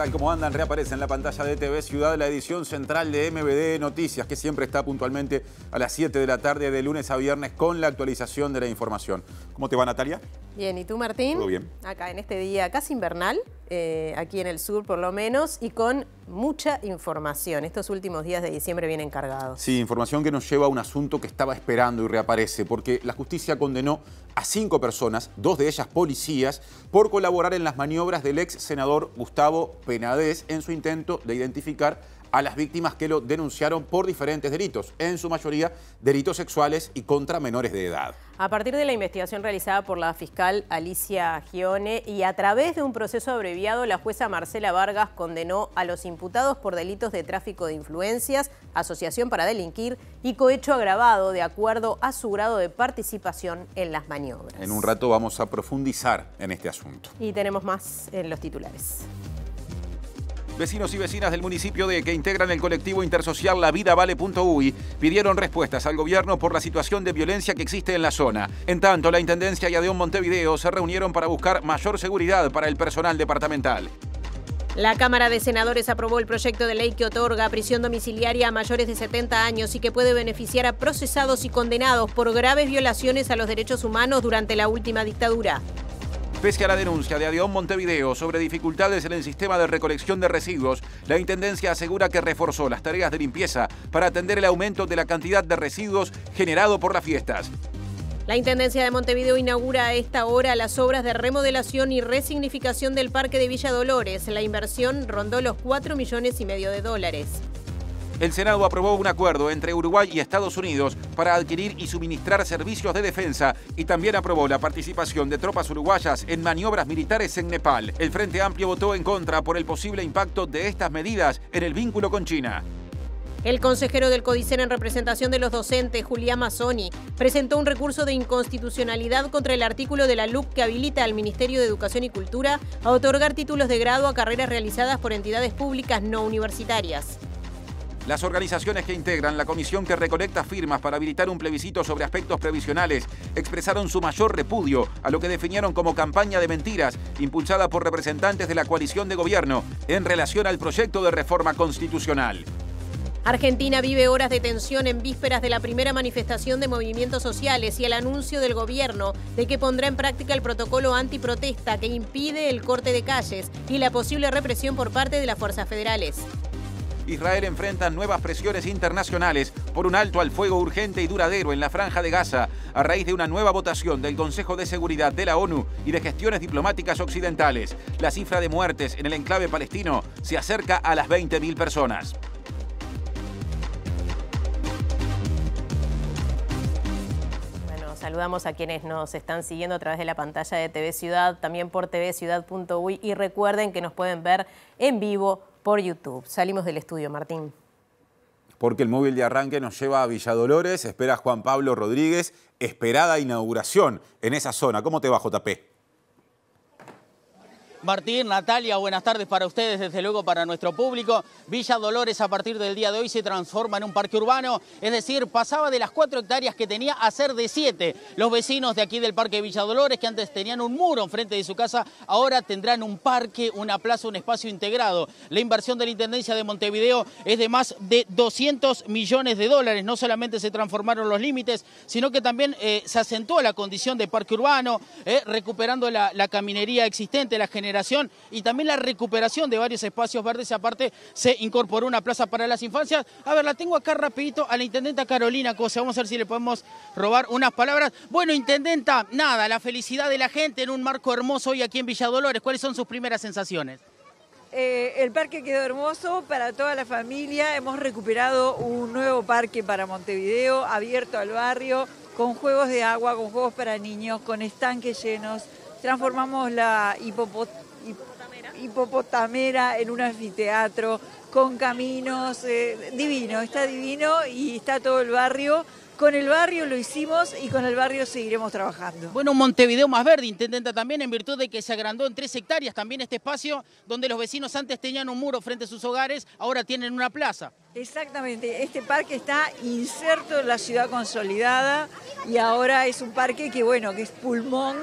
tal? ¿Cómo andan? Reaparece en la pantalla de TV Ciudad la edición central de MBD Noticias, que siempre está puntualmente a las 7 de la tarde de lunes a viernes con la actualización de la información. ¿Cómo te va, Natalia? Bien, ¿y tú, Martín? Todo bien. Acá en este día casi invernal, aquí en el sur por lo menos, y con mucha información. Estos últimos días de diciembre vienen cargados. Sí, información que nos lleva a un asunto que estaba esperando y reaparece, porque la justicia condenó a 5 personas, 2 de ellas policías, por colaborar en las maniobras del ex senador Gustavo Penades en su intento de identificar a las víctimas que lo denunciaron por diferentes delitos, en su mayoría delitos sexuales y contra menores de edad. A partir de la investigación realizada por la fiscal Alicia Gione y a través de un proceso abreviado, la jueza Marcela Vargas condenó a los imputados por delitos de tráfico de influencias, asociación para delinquir y cohecho agravado de acuerdo a su grado de participación en las maniobras. En un rato vamos a profundizar en este asunto. Y tenemos más en los titulares. Vecinos y vecinas del municipio que integran el colectivo intersocial lavidavale.uy pidieron respuestas al gobierno por la situación de violencia que existe en la zona. En tanto, la Intendencia y ADEON Montevideo se reunieron para buscar mayor seguridad para el personal departamental. La Cámara de Senadores aprobó el proyecto de ley que otorga prisión domiciliaria a mayores de 70 años y que puede beneficiar a procesados y condenados por graves violaciones a los derechos humanos durante la última dictadura. Pese a la denuncia de ADEON Montevideo sobre dificultades en el sistema de recolección de residuos, la Intendencia asegura que reforzó las tareas de limpieza para atender el aumento de la cantidad de residuos generado por las fiestas. La Intendencia de Montevideo inaugura a esta hora las obras de remodelación y resignificación del Parque de Villa Dolores. La inversión rondó los $4,5 millones. El Senado aprobó un acuerdo entre Uruguay y Estados Unidos para adquirir y suministrar servicios de defensa y también aprobó la participación de tropas uruguayas en maniobras militares en Nepal. El Frente Amplio votó en contra por el posible impacto de estas medidas en el vínculo con China. El consejero del CODICEN en representación de los docentes, Julián Mazzoni, presentó un recurso de inconstitucionalidad contra el artículo de la LUC que habilita al Ministerio de Educación y Cultura a otorgar títulos de grado a carreras realizadas por entidades públicas no universitarias. Las organizaciones que integran la comisión que recolecta firmas para habilitar un plebiscito sobre aspectos previsionales expresaron su mayor repudio a lo que definieron como campaña de mentiras impulsada por representantes de la coalición de gobierno en relación al proyecto de reforma constitucional. Argentina vive horas de tensión en vísperas de la primera manifestación de movimientos sociales y el anuncio del gobierno de que pondrá en práctica el protocolo antiprotesta que impide el corte de calles y la posible represión por parte de las fuerzas federales. Israel enfrenta nuevas presiones internacionales por un alto al fuego urgente y duradero en la Franja de Gaza a raíz de una nueva votación del Consejo de Seguridad de la ONU y de gestiones diplomáticas occidentales. La cifra de muertes en el enclave palestino se acerca a las 20.000 personas. Saludamos a quienes nos están siguiendo a través de la pantalla de TV Ciudad, también por tvciudad.uy y recuerden que nos pueden ver en vivo por YouTube. Salimos del estudio, Martín. Porque el móvil de arranque nos lleva a Villa Dolores, espera Juan Pablo Rodríguez, esperada inauguración en esa zona. ¿Cómo te va, JP? Martín, Natalia, buenas tardes para ustedes, desde luego para nuestro público. Villa Dolores a partir del día de hoy se transforma en un parque urbano, es decir, pasaba de las 4 hectáreas que tenía a ser de 7. Los vecinos de aquí del parque Villa Dolores, que antes tenían un muro enfrente de su casa, ahora tendrán un parque, una plaza, un espacio integrado. La inversión de la Intendencia de Montevideo es de más de $200 millones. No solamente se transformaron los límites, sino que también se acentuó la condición de parque urbano, recuperando la caminería existente, la generación y también la recuperación de varios espacios verdes. Aparte se incorporó una plaza para las infancias. A ver, la tengo acá rapidito a la intendenta Carolina Cosa. Vamos a ver si le podemos robar unas palabras. Bueno, intendenta, nada, la felicidad de la gente en un marco hermoso hoy aquí en Villa Dolores. ¿Cuáles son sus primeras sensaciones? El parque quedó hermoso para toda la familia. Hemos recuperado un nuevo parque para Montevideo, abierto al barrio, con juegos de agua, con juegos para niños, con estanques llenos. Transformamos la hipopotamera en un anfiteatro, con caminos, divino, está divino y está todo el barrio. Con el barrio lo hicimos y con el barrio seguiremos trabajando. Bueno, un Montevideo más verde, intendenta, también en virtud de que se agrandó en 3 hectáreas también este espacio donde los vecinos antes tenían un muro frente a sus hogares, ahora tienen una plaza. Exactamente, este parque está inserto en la ciudad consolidada y ahora es un parque que, bueno, que es pulmón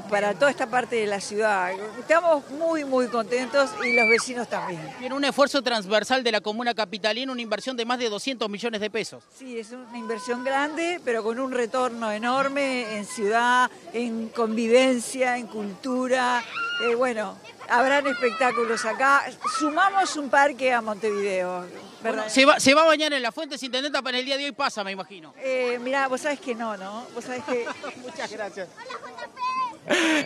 para toda esta parte de la ciudad. Estamos muy, muy contentos y los vecinos también. Tiene un esfuerzo transversal de la comuna capitalina, una inversión de más de 200 millones de pesos. Sí, es una inversión grande, pero con un retorno enorme en ciudad, en convivencia, en cultura. Bueno, habrán espectáculos acá. Sumamos un parque a Montevideo. Bueno, se va a bañar en las fuentes, intendenta, para el día de hoy pasa, me imagino. Mirá, vos sabés que no, ¿no? Vos sabés que... Muchas gracias.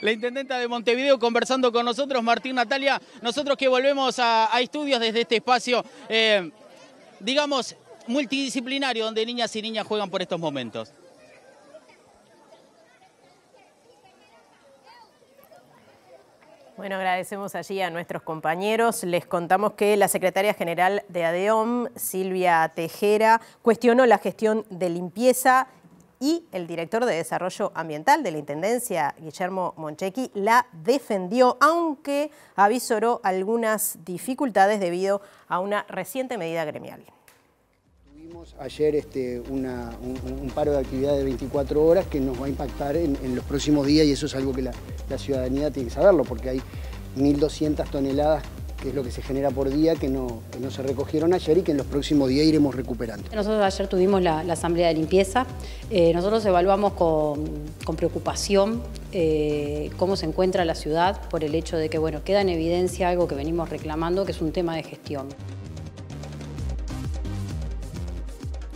La intendenta de Montevideo conversando con nosotros, Martín. Natalia, nosotros que volvemos a estudios desde este espacio, digamos, multidisciplinario, donde niñas y niñas juegan por estos momentos. Bueno, agradecemos allí a nuestros compañeros. Les contamos que la secretaria general de ADEOM, Silvia Tejera, cuestionó la gestión de limpieza y el director de Desarrollo Ambiental de la Intendencia, Guillermo Monchequi, la defendió, aunque avisoró algunas dificultades debido a una reciente medida gremial. Tuvimos ayer un paro de actividad de 24 horas que nos va a impactar en los próximos días, y eso es algo que la ciudadanía tiene que saberlo, porque hay 1.200 toneladas, que es lo que se genera por día, que no se recogieron ayer y que en los próximos días iremos recuperando. Nosotros ayer tuvimos la asamblea de limpieza. Nosotros evaluamos con preocupación cómo se encuentra la ciudad por el hecho de que, bueno, queda en evidencia algo que venimos reclamando, que es un tema de gestión.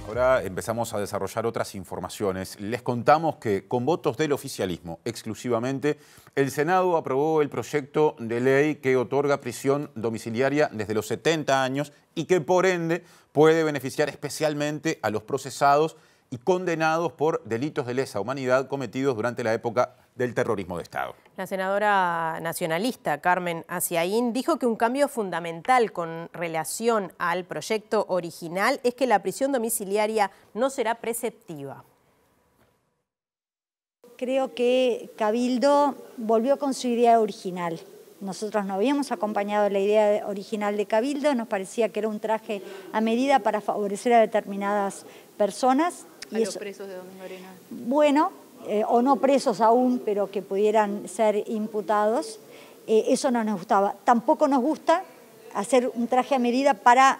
Ahora empezamos a desarrollar otras informaciones. Les contamos que con votos del oficialismo exclusivamente, el Senado aprobó el proyecto de ley que otorga prisión domiciliaria desde los 70 años y que por ende puede beneficiar especialmente a los procesados y condenados por delitos de lesa humanidad cometidos durante la época del terrorismo de Estado. La senadora nacionalista Carmen Aciaín dijo que un cambio fundamental con relación al proyecto original es que la prisión domiciliaria no será preceptiva. Creo que Cabildo volvió con su idea original. Nosotros no habíamos acompañado la idea original de Cabildo, nos parecía que era un traje a medida para favorecer a determinadas personas. ¿A los presos de Domingo Arenal? Bueno, o no presos aún, pero que pudieran ser imputados. Eso no nos gustaba. Tampoco nos gusta hacer un traje a medida para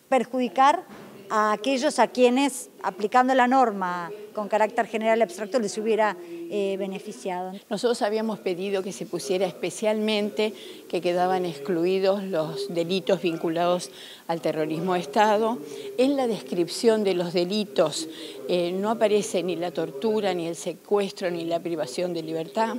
perjudicar a aquellos a quienes, aplicando la norma con carácter general y abstracto, les hubiera beneficiado. Nosotros habíamos pedido que se pusiera especialmente que quedaban excluidos los delitos vinculados al terrorismo de Estado. En la descripción de los delitos no aparece ni la tortura, ni el secuestro, ni la privación de libertad.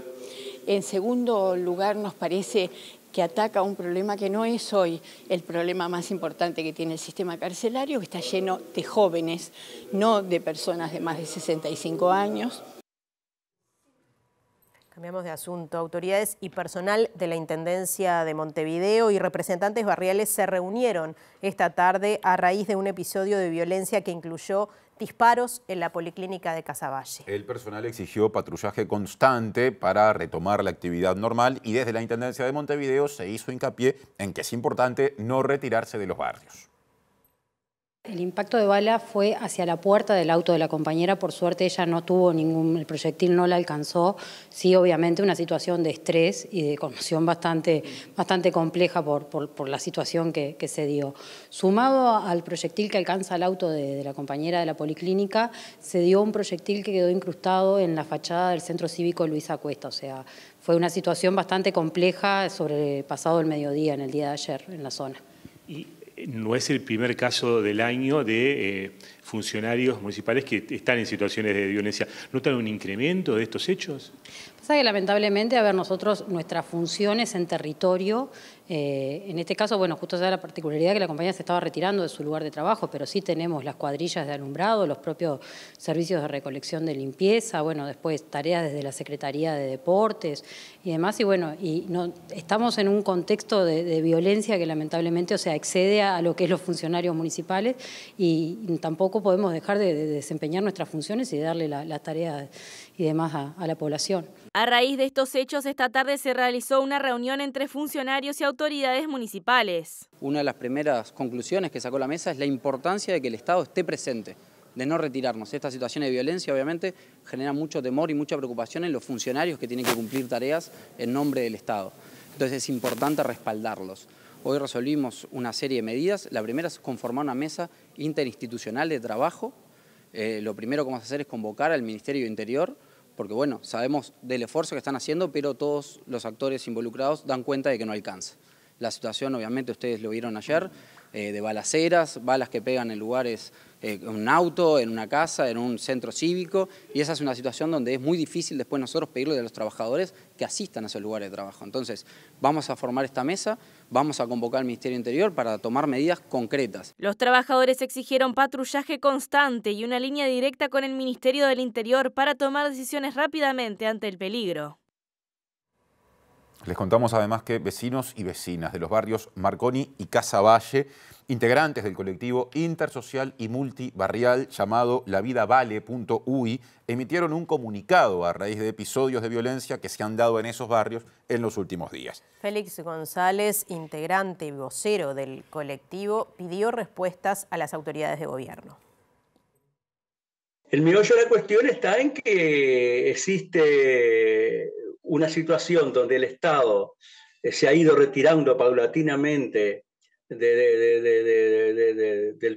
En segundo lugar, nos parece que ataca un problema que no es hoy el problema más importante que tiene el sistema carcelario, que está lleno de jóvenes, no de personas de más de 65 años. Cambiamos de asunto. Autoridades y personal de la Intendencia de Montevideo y representantes barriales se reunieron esta tarde a raíz de un episodio de violencia que incluyó disparos en la policlínica de Casaballe. El personal exigió patrullaje constante para retomar la actividad normal y desde la Intendencia de Montevideo se hizo hincapié en que es importante no retirarse de los barrios. El impacto de bala fue hacia la puerta del auto de la compañera. Por suerte ella no tuvo el proyectil no la alcanzó. Sí, obviamente una situación de estrés y de conmoción bastante compleja por la situación que se dio. Sumado al proyectil que alcanza el auto de la compañera de la policlínica, se dio un proyectil que quedó incrustado en la fachada del Centro Cívico Luis Acuesta. O sea, fue una situación bastante compleja sobrepasado el mediodía, en el día de ayer, en la zona. No es el primer caso del año de funcionarios municipales que están en situaciones de violencia. ¿Notan un incremento de estos hechos? Pasa que lamentablemente, nosotros, nuestras funciones en territorio, en este caso, bueno, justo se da la particularidad que la compañía se estaba retirando de su lugar de trabajo, pero sí tenemos las cuadrillas de alumbrado, los propios servicios de recolección de limpieza, bueno, después tareas desde la Secretaría de Deportes y demás, y bueno, estamos en un contexto de violencia que lamentablemente, o sea, excede a lo que es los funcionarios municipales y tampoco podemos dejar de desempeñar nuestras funciones y darle la tarea y demás a la población. A raíz de estos hechos, esta tarde se realizó una reunión entre funcionarios y autoridades municipales. Una de las primeras conclusiones que sacó la mesa es la importancia de que el Estado esté presente. de no retirarnos. Esta situación de violencia obviamente genera mucho temor y mucha preocupación en los funcionarios que tienen que cumplir tareas en nombre del Estado. Entonces es importante respaldarlos. Hoy resolvimos una serie de medidas. La primera es conformar una mesa interinstitucional de trabajo. Lo primero que vamos a hacer es convocar al Ministerio de Interior, porque bueno, sabemos del esfuerzo que están haciendo, pero todos los actores involucrados dan cuenta de que no alcanza. La situación, obviamente, ustedes lo vieron ayer, de balaceras, balas que pegan en lugares, en un auto, en una casa, en un centro cívico, y esa es una situación donde es muy difícil después nosotros pedirle a los trabajadores que asistan a esos lugares de trabajo. Entonces, vamos a formar esta mesa, vamos a convocar al Ministerio del Interior para tomar medidas concretas. Los trabajadores exigieron patrullaje constante y una línea directa con el Ministerio del Interior para tomar decisiones rápidamente ante el peligro. Les contamos además que vecinos y vecinas de los barrios Marconi y Casa Valle, integrantes del colectivo intersocial y multibarrial llamado lavidavale.ui, emitieron un comunicado a raíz de episodios de violencia que se han dado en esos barrios en los últimos días. Félix González, integrante y vocero del colectivo, pidió respuestas a las autoridades de gobierno. El meollo de la cuestión está en que existe una situación donde el Estado se ha ido retirando paulatinamente del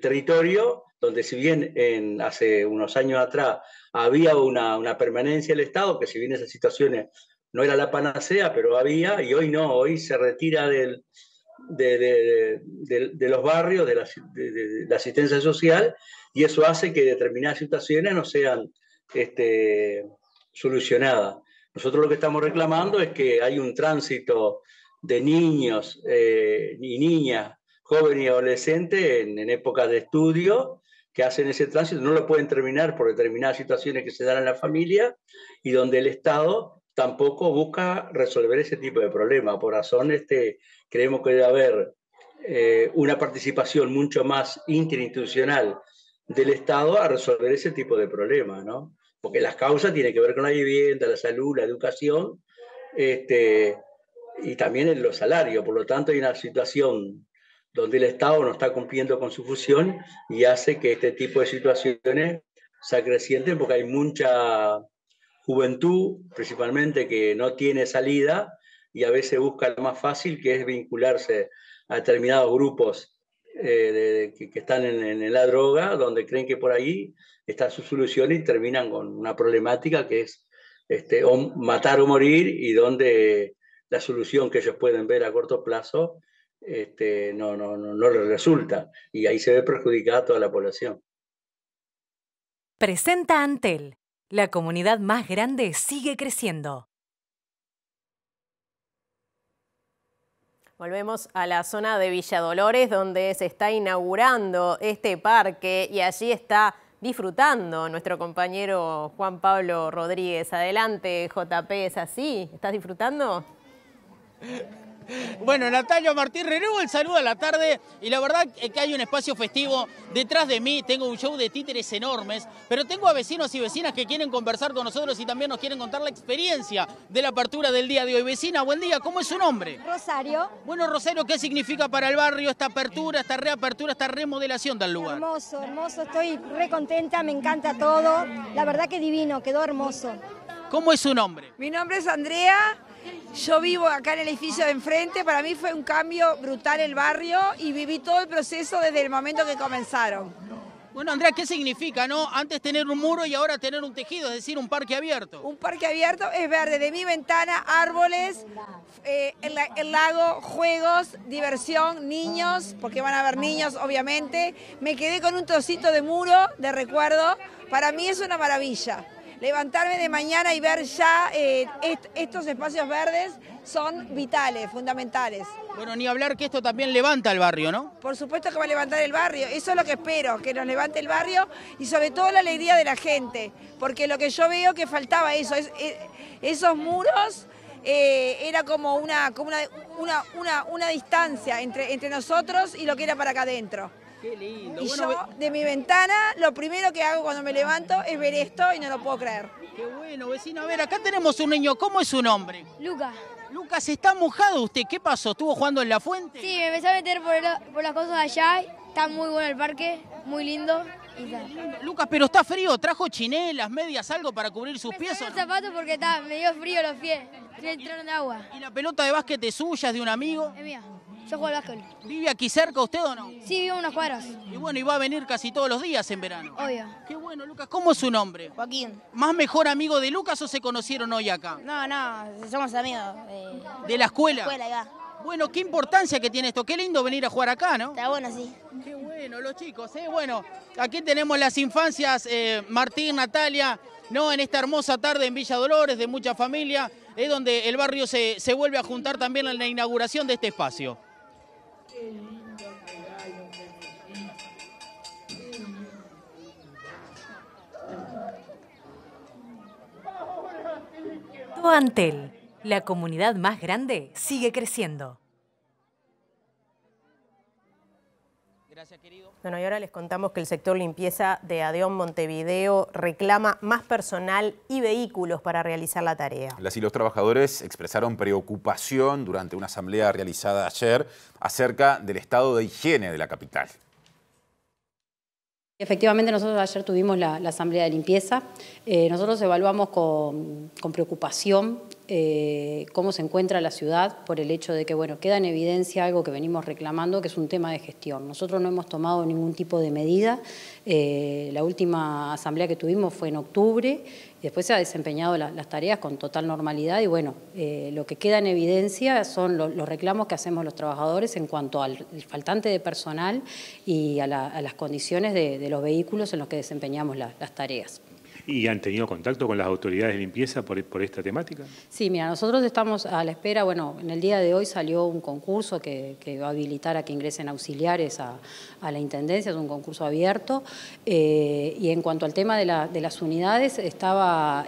territorio, donde si bien hace unos años atrás había una permanencia del Estado, que si bien esas situaciones no era la panacea, pero había, y hoy no, hoy se retira de los barrios, de la asistencia social, y eso hace que determinadas situaciones no sean solucionadas. Nosotros lo que estamos reclamando es que hay un tránsito de niños y niñas, jóvenes y adolescentes en épocas de estudio que hacen ese tránsito, no lo pueden terminar por determinadas situaciones que se dan en la familia y donde el Estado tampoco busca resolver ese tipo de problemas. Por razón, creemos que debe haber una participación mucho más interinstitucional del Estado a resolver ese tipo de problemas, ¿no? Porque las causas tienen que ver con la vivienda, la salud, la educación, y también en los salarios. Por lo tanto, hay una situación donde el Estado no está cumpliendo con su función y hace que este tipo de situaciones se acrecienten porque hay mucha juventud, principalmente, que no tiene salida y a veces busca lo más fácil, que es vincularse a determinados grupos que están en la droga, donde creen que por ahí está su solución y terminan con una problemática que es o matar o morir, y donde la solución que ellos pueden ver a corto plazo no les resulta, y ahí se ve perjudicada toda la población. Presenta Antel. La comunidad más grande sigue creciendo. Volvemos a la zona de Villa Dolores, donde se está inaugurando este parque, y allí está disfrutando nuestro compañero Juan Pablo Rodríguez. Adelante, JP, ¿es así? ¿Estás disfrutando? Bueno, Natalia Martín renuevo el saludo a la tarde, y la verdad es que hay un espacio festivo detrás de mí. Tengo un show de títeres enormes, pero tengo a vecinos y vecinas que quieren conversar con nosotros y también nos quieren contar la experiencia de la apertura del día de hoy. Vecina, buen día, ¿cómo es su nombre? Rosario. Bueno, Rosario, ¿qué significa para el barrio esta apertura, esta reapertura, esta remodelación del lugar? Hermoso, hermoso, estoy re contenta, me encanta todo. La verdad que divino, quedó hermoso. ¿Cómo es su nombre? Mi nombre es Andrea. Yo vivo acá en el edificio de enfrente. Para mí fue un cambio brutal el barrio y viví todo el proceso desde el momento que comenzaron. Bueno, Andrea, ¿qué significa, no? Antes tener un muro y ahora tener un tejido, es decir, un parque abierto. Un parque abierto es verde. De mi ventana, árboles, el lago, juegos, diversión, niños, porque van a haber niños, obviamente. Me quedé con un trocito de muro de recuerdo. Para mí es una maravilla. Levantarme de mañana y ver ya estos espacios verdes son vitales, fundamentales. Bueno, ni hablar que esto también levanta el barrio, ¿no? Por supuesto que va a levantar el barrio, eso es lo que espero, que nos levante el barrio y sobre todo la alegría de la gente, porque lo que yo veo que faltaba eso, esos muros era como una distancia entre nosotros y lo que era para acá adentro. Qué lindo. Y bueno, yo, de mi ventana, lo primero que hago cuando me levanto es ver esto y no lo puedo creer. Qué bueno, vecino. A ver, acá tenemos un niño. ¿Cómo es su nombre? Lucas. Lucas, ¿está mojado usted? ¿Qué pasó? ¿Estuvo jugando en la fuente? Sí, me empecé a meter por las cosas de allá. Está muy bueno el parque, muy lindo. Lucas, pero está frío, ¿trajo chinelas, medias, algo para cubrir sus pies o no? zapatos porque me dio frío los pies, entraron agua. ¿Y la pelota de básquet es suya, es de un amigo? Es mía, yo juego al básquet. ¿Vive aquí cerca usted o no? Sí, vivo unas cuadras. Y bueno, y va a venir casi todos los días en verano. Obvio. Qué bueno, Lucas. ¿Cómo es su nombre? Joaquín. ¿Más mejor amigo de Lucas o se conocieron hoy acá? No, somos amigos. ¿De la escuela? Ya. Bueno, qué importancia que tiene esto. Qué lindo venir a jugar acá, ¿no? Está bueno, sí. Qué bueno, los chicos, ¿eh? Bueno, aquí tenemos las infancias, Martín, Natalia, ¿no? En esta hermosa tarde en Villa Dolores, de mucha familia, es donde el barrio se vuelve a juntar también en la inauguración de este espacio. Antel, la comunidad más grande, sigue creciendo. Gracias, querido. Bueno, y ahora les contamos que el sector limpieza de ADEOM Montevideo reclama más personal y vehículos para realizar la tarea. Las y los trabajadores expresaron preocupación durante una asamblea realizada ayer acerca del estado de higiene de la capital. Efectivamente, nosotros ayer tuvimos la asamblea de limpieza. Nosotros evaluamos con preocupación cómo se encuentra la ciudad por el hecho de que, bueno, queda en evidencia algo que venimos reclamando, que es un tema de gestión. Nosotros no hemos tomado ningún tipo de medida. La última asamblea que tuvimos fue en octubre. Después se ha desempeñado las tareas con total normalidad y, bueno, lo que queda en evidencia son los reclamos que hacemos los trabajadores en cuanto al faltante de personal y a las condiciones de los vehículos en los que desempeñamos las tareas. ¿Y han tenido contacto con las autoridades de limpieza por esta temática? Sí, mira, nosotros estamos a la espera, bueno, en el día de hoy salió un concurso que va a habilitar a que ingresen auxiliares a la Intendencia, es un concurso abierto, y en cuanto al tema de las unidades, estaba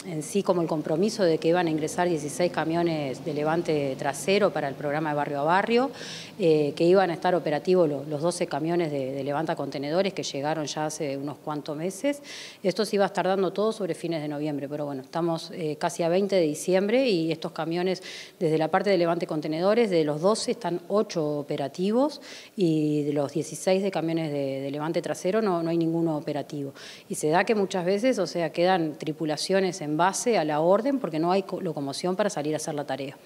en sí como el compromiso de que iban a ingresar 16 camiones de levante trasero para el programa de barrio a barrio, que iban a estar operativos los 12 camiones de levanta contenedores que llegaron ya hace unos cuantos meses. Esto se iba a estar dando todo sobre fines de noviembre, pero bueno, estamos casi a 20 de diciembre y estos camiones, desde la parte de levante contenedores, de los 12 están 8 operativos y de los 16 de camiones de levante trasero no hay ninguno operativo. Y se da que muchas veces, o sea, quedan tripulaciones en base a la orden porque no hay locomoción para salir a hacer la tarea.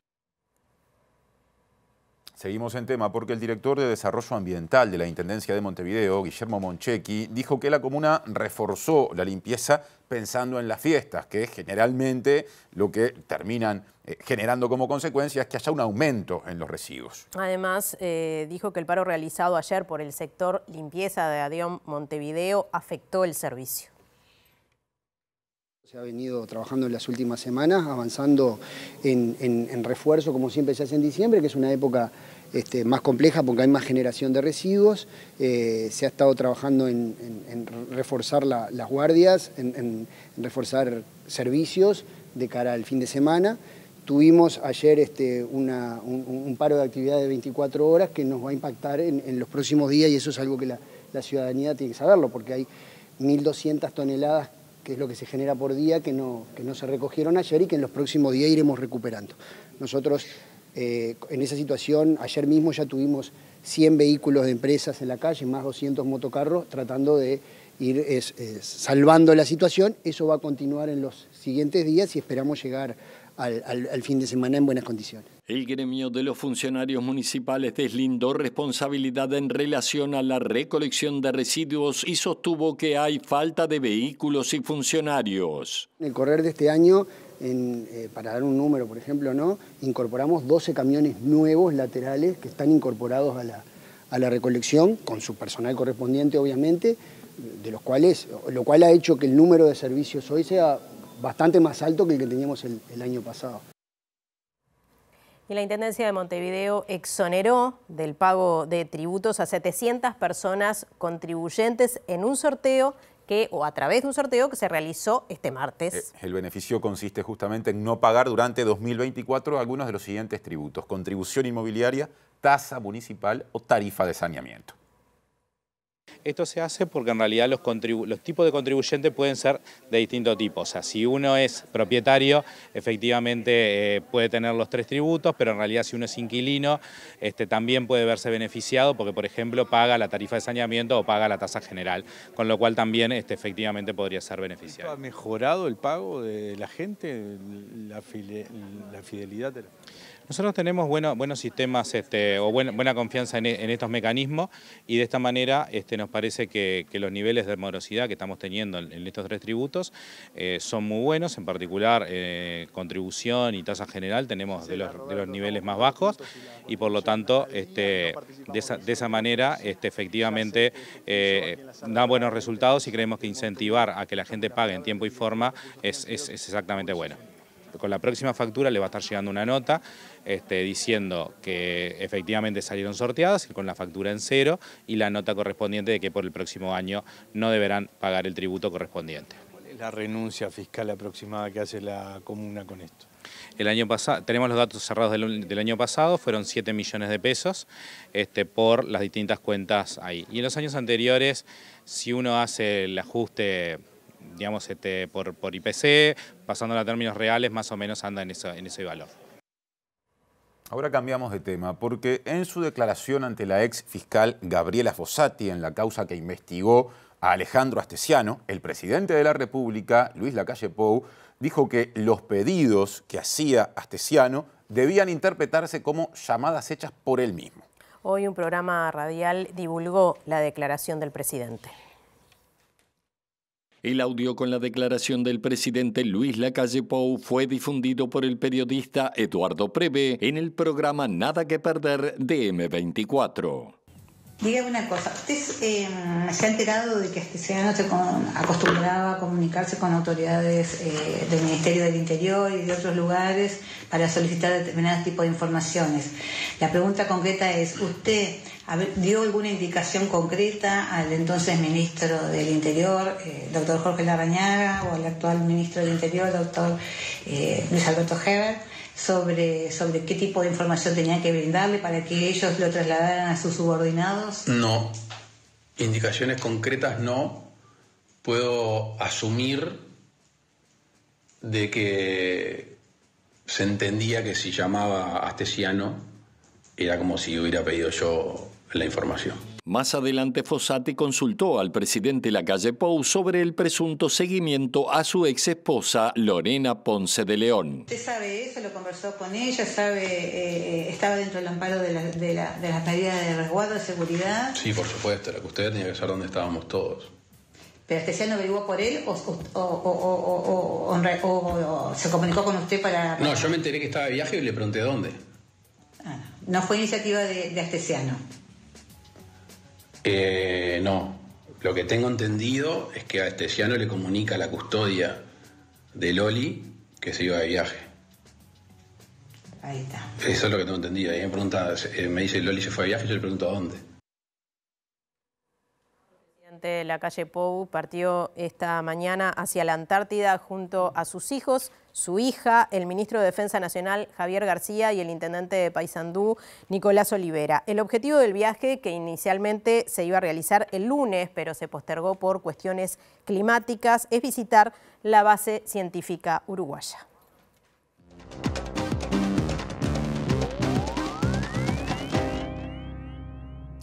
Seguimos en tema porque el director de Desarrollo Ambiental de la Intendencia de Montevideo, Guillermo Monchequi, dijo que la comuna reforzó la limpieza pensando en las fiestas, que generalmente lo que terminan generando como consecuencia es que haya un aumento en los residuos. Además, dijo que el paro realizado ayer por el sector limpieza de ADEOM Montevideo afectó el servicio. Se ha venido trabajando en las últimas semanas, avanzando en refuerzo, como siempre se hace en diciembre, que es una época más compleja porque hay más generación de residuos. Se ha estado trabajando en reforzar las guardias, en reforzar servicios de cara al fin de semana. Tuvimos ayer un paro de actividad de 24 horas que nos va a impactar en los próximos días y eso es algo que la ciudadanía tiene que saberlo porque hay 1.200 toneladas que es lo que se genera por día, que no se recogieron ayer y que en los próximos días iremos recuperando. Nosotros en esa situación, ayer mismo ya tuvimos 100 vehículos de empresas en la calle, más 200 motocarros, tratando de ir salvando la situación. Eso va a continuar en los siguientes días y esperamos llegar al fin de semana en buenas condiciones. El gremio de los funcionarios municipales deslindó responsabilidad en relación a la recolección de residuos y sostuvo que hay falta de vehículos y funcionarios. En el correr de este año, para dar un número, por ejemplo, incorporamos 12 camiones nuevos laterales que están incorporados a la recolección, con su personal correspondiente, obviamente, lo cual ha hecho que el número de servicios hoy sea bastante más alto que el que teníamos el año pasado. Y la Intendencia de Montevideo exoneró del pago de tributos a 700 personas contribuyentes en un sorteo o a través de un sorteo que se realizó este martes. El beneficio consiste justamente en no pagar durante 2024 algunos de los siguientes tributos: contribución inmobiliaria, tasa municipal o tarifa de saneamiento. Esto se hace porque en realidad los tipos de contribuyentes pueden ser de distintos tipos. O sea, si uno es propietario, efectivamente puede tener los 3 tributos, pero en realidad si uno es inquilino, también puede verse beneficiado porque, por ejemplo, paga la tarifa de saneamiento o paga la tasa general, con lo cual también efectivamente podría ser beneficiario. ¿Ha mejorado el pago de la gente, la fidelidad de la... Nosotros tenemos buenos sistemas o buena confianza en estos mecanismos y de esta manera nos parece que los niveles de morosidad que estamos teniendo en estos 3 tributos son muy buenos, en particular contribución y tasa general tenemos de los niveles más bajos y por lo tanto de esa manera efectivamente da buenos resultados y creemos que incentivar a que la gente pague en tiempo y forma es exactamente bueno. Con la próxima factura le va a estar llegando una nota diciendo que efectivamente salieron sorteadas con la factura en 0 y la nota correspondiente de que por el próximo año no deberán pagar el tributo correspondiente. ¿Cuál es la renuncia fiscal aproximada que hace la comuna con esto? El año pasado, tenemos los datos cerrados del año pasado, fueron 7 millones de pesos por las distintas cuentas ahí. Y en los años anteriores, si uno hace el ajuste, digamos, por IPC, pasándolo a términos reales, más o menos anda en ese valor. Ahora cambiamos de tema, porque en su declaración ante la ex fiscal Gabriela Fossati en la causa que investigó a Alejandro Astesiano, el presidente de la República, Luis Lacalle Pou, dijo que los pedidos que hacía Astesiano debían interpretarse como llamadas hechas por él mismo. Hoy un programa radial divulgó la declaración del presidente. El audio con la declaración del presidente Luis Lacalle Pou fue difundido por el periodista Eduardo Preve en el programa Nada que Perder de M24. Dígame una cosa, ¿usted se ha enterado de que Astesiano se acostumbraba a comunicarse con autoridades del Ministerio del Interior y de otros lugares para solicitar determinados tipos de informaciones? La pregunta concreta es, ¿usted dio alguna indicación concreta al entonces ministro del Interior, doctor Jorge Larrañaga, o al actual ministro del Interior, doctor Luis Alberto Heber, sobre qué tipo de información tenía que brindarle para que ellos lo trasladaran a sus subordinados? No, indicaciones concretas no. Puedo asumir de que se entendía que si llamaba a Astesiano era como si hubiera pedido yo la información. Más adelante Fossati consultó al presidente Lacalle Pou sobre el presunto seguimiento a su ex esposa Lorena Ponce de León. ¿Usted sabe eso? ¿Lo conversó con ella? ¿Sabe estaba dentro del amparo de las medidas de resguardo, de seguridad? Sí, por supuesto. La custodia tenía que saber dónde estábamos todos. ¿Pero Astesiano averiguó por él o se comunicó con usted para...? No, yo me enteré que estaba de viaje y le pregunté dónde. No fue iniciativa de Astesiano. No, lo que tengo entendido es que a Astesiano le comunica a la custodia de Loli que se iba de viaje. Ahí está. Eso es lo que tengo entendido. Ahí me pregunta, me dice Loli se fue de viaje y yo le pregunto a dónde. Lacalle Pou partió esta mañana hacia la Antártida junto a sus hijos, su hija, el ministro de Defensa Nacional Javier García y el intendente de Paysandú Nicolás Olivera. El objetivo del viaje, que inicialmente se iba a realizar el lunes, pero se postergó por cuestiones climáticas, es visitar la base científica uruguaya.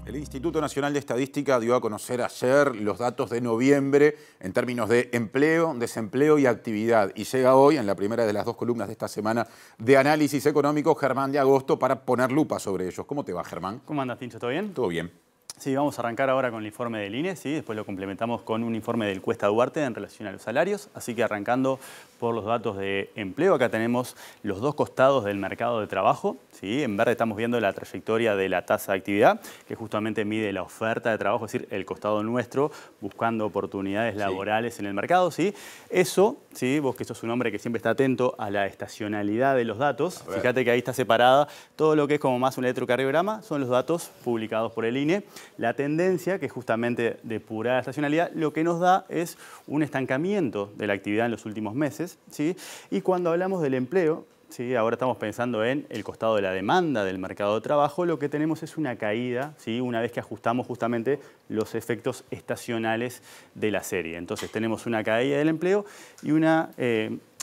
El Instituto Nacional de Estadística dio a conocer ayer los datos de noviembre en términos de empleo, desempleo y actividad. Y llega hoy, en la primera de las 2 columnas de esta semana de análisis económico, Germán de Agosto para poner lupa sobre ellos. ¿Cómo te va, Germán? ¿Cómo andas, Tincho? ¿Todo bien? Todo bien. Sí, vamos a arrancar ahora con el informe del INE, ¿sí? Después lo complementamos con un informe del Cuesta Duarte en relación a los salarios. Así que arrancando por los datos de empleo, acá tenemos los dos costados del mercado de trabajo, ¿sí? En verde estamos viendo la trayectoria de la tasa de actividad, que justamente mide la oferta de trabajo, es decir, el costado nuestro, buscando oportunidades laborales en el mercado, ¿sí? Eso, ¿sí? Vos que sos un hombre que siempre está atento a la estacionalidad de los datos, fíjate que ahí está separada todo lo que es como más un electrocardiograma, son los datos publicados por el INE. La tendencia, que es justamente depurar la estacionalidad, lo que nos da es un estancamiento de la actividad en los últimos meses, ¿sí? Y cuando hablamos del empleo, ¿sí? Ahora estamos pensando en el costado de la demanda del mercado de trabajo. Lo que tenemos es una caída, ¿sí? Una vez que ajustamos justamente los efectos estacionales de la serie. Entonces tenemos una caída del empleo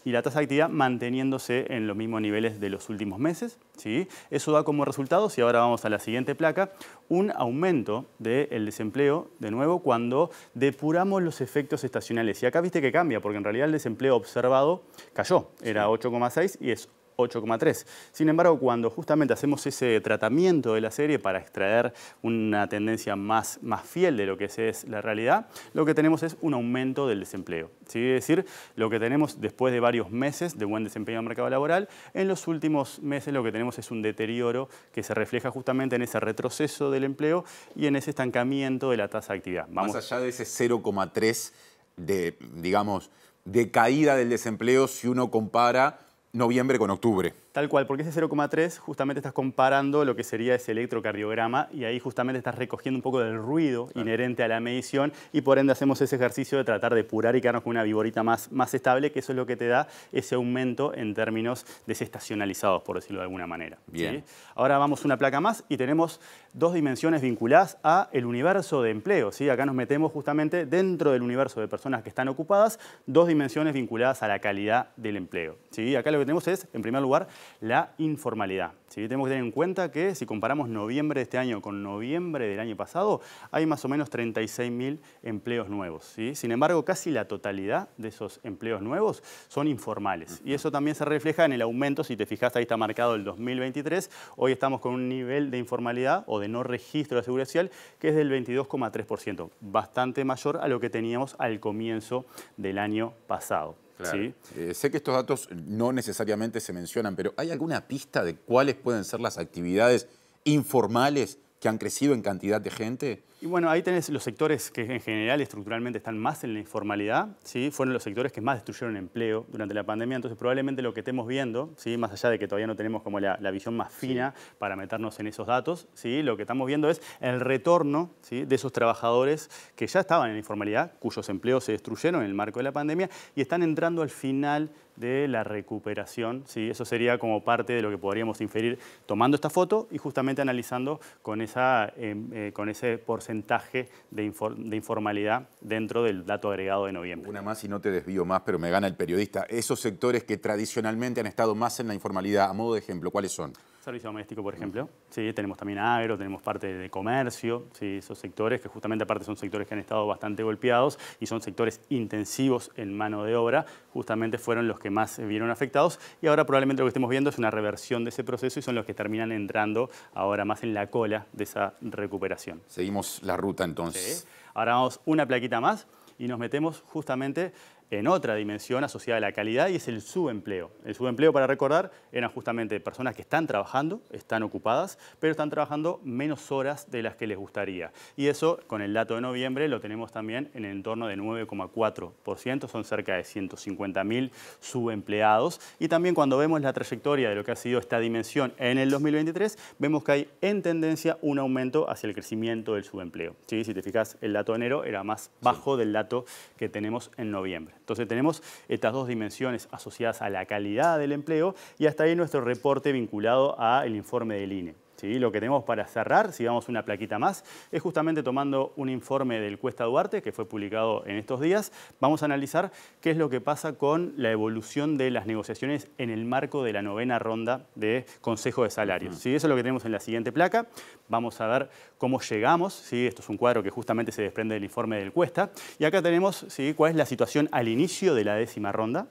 y la tasa de actividad manteniéndose en los mismos niveles de los últimos meses, ¿sí? Eso da como resultado, si ahora vamos a la siguiente placa, un aumento del desempleo, de nuevo, cuando depuramos los efectos estacionales. Y acá viste que cambia, porque en realidad el desempleo observado cayó, era 8,6 y es 8,3. Sin embargo, cuando justamente hacemos ese tratamiento de la serie para extraer una tendencia más fiel de lo que es la realidad, lo que tenemos es un aumento del desempleo. ¿Sí? Es decir, lo que tenemos después de varios meses de buen desempeño en el mercado laboral, en los últimos meses lo que tenemos es un deterioro que se refleja justamente en ese retroceso del empleo y en ese estancamiento de la tasa de actividad. Más allá de ese 0,3 de caída del desempleo si uno compara noviembre con octubre. Tal cual, porque ese 0,3 justamente estás comparando lo que sería ese electrocardiograma y ahí justamente estás recogiendo un poco del ruido inherente a la medición y por ende hacemos ese ejercicio de tratar de depurar y quedarnos con una viborita más estable, que eso es lo que te da ese aumento en términos desestacionalizados, por decirlo de alguna manera. Bien. ¿Sí? Ahora vamos una placa más y tenemos dos dimensiones vinculadas a el universo de empleo. ¿Sí? Acá nos metemos justamente dentro del universo de personas que están ocupadas, dos dimensiones vinculadas a la calidad del empleo. ¿Sí? Acá lo que tenemos es, en primer lugar, la informalidad. ¿Sí? Tenemos que tener en cuenta que si comparamos noviembre de este año con noviembre del año pasado, hay más o menos 36.000 empleos nuevos. ¿Sí? Sin embargo, casi la totalidad de esos empleos nuevos son informales. Y eso también se refleja en el aumento, si te fijas, ahí está marcado el 2023. Hoy estamos con un nivel de informalidad o de no registro de la Seguridad Social que es del 22,3%, bastante mayor a lo que teníamos al comienzo del año pasado. Claro. ¿Sí? Sé que estos datos no necesariamente se mencionan, pero ¿hay alguna pista de cuáles pueden ser las actividades informales que han crecido en cantidad de gente? Y bueno, ahí tenés los sectores que en general estructuralmente están más en la informalidad, ¿sí? Fueron los sectores que más destruyeron empleo durante la pandemia, entonces probablemente lo que estemos viendo, ¿sí? Más allá de que todavía no tenemos como la visión más fina para meternos en esos datos, ¿sí? Lo que estamos viendo es el retorno, ¿sí? De esos trabajadores que ya estaban en la informalidad, cuyos empleos se destruyeron en el marco de la pandemia y están entrando al final de la recuperación, ¿sí? Eso sería como parte de lo que podríamos inferir tomando esta foto y justamente analizando con ese porcentaje de informalidad dentro del dato agregado de noviembre. Una más y no te desvío más, pero me gana el periodista. Esos sectores que tradicionalmente han estado más en la informalidad, a modo de ejemplo, ¿cuáles son? Servicio doméstico, por ejemplo. Sí, tenemos también agro, tenemos parte de comercio, sí, esos sectores que justamente aparte son sectores que han estado bastante golpeados y son sectores intensivos en mano de obra, justamente fueron los que más se vieron afectados y ahora probablemente lo que estemos viendo es una reversión de ese proceso y son los que terminan entrando ahora más en la cola de esa recuperación. Seguimos la ruta entonces. Sí. Ahora vamos una plaquita más y nos metemos justamente en otra dimensión asociada a la calidad y es el subempleo. El subempleo, para recordar, eran justamente personas que están trabajando, están ocupadas, pero están trabajando menos horas de las que les gustaría. Y eso, con el dato de noviembre, lo tenemos también en el entorno de 9,4%, son cerca de 150.000 subempleados. Y también cuando vemos la trayectoria de lo que ha sido esta dimensión en el 2023, vemos que hay en tendencia un aumento hacia el crecimiento del subempleo. ¿Sí? Si te fijas, el dato de enero era más bajo del dato que tenemos en noviembre. Entonces tenemos estas dos dimensiones asociadas a la calidad del empleo y hasta ahí nuestro reporte vinculado al informe del INE. ¿Sí? Lo que tenemos para cerrar, si damos una plaquita más, es justamente tomando un informe del Cuesta Duarte que fue publicado en estos días. Vamos a analizar qué es lo que pasa con la evolución de las negociaciones en el marco de la 9ª ronda de Consejo de Salarios. ¿Sí? Eso es lo que tenemos en la siguiente placa. Vamos a ver cómo llegamos. ¿Sí? Esto es un cuadro que justamente se desprende del informe del Cuesta. Y acá tenemos, ¿sí?, cuál es la situación al inicio de la 10ª ronda.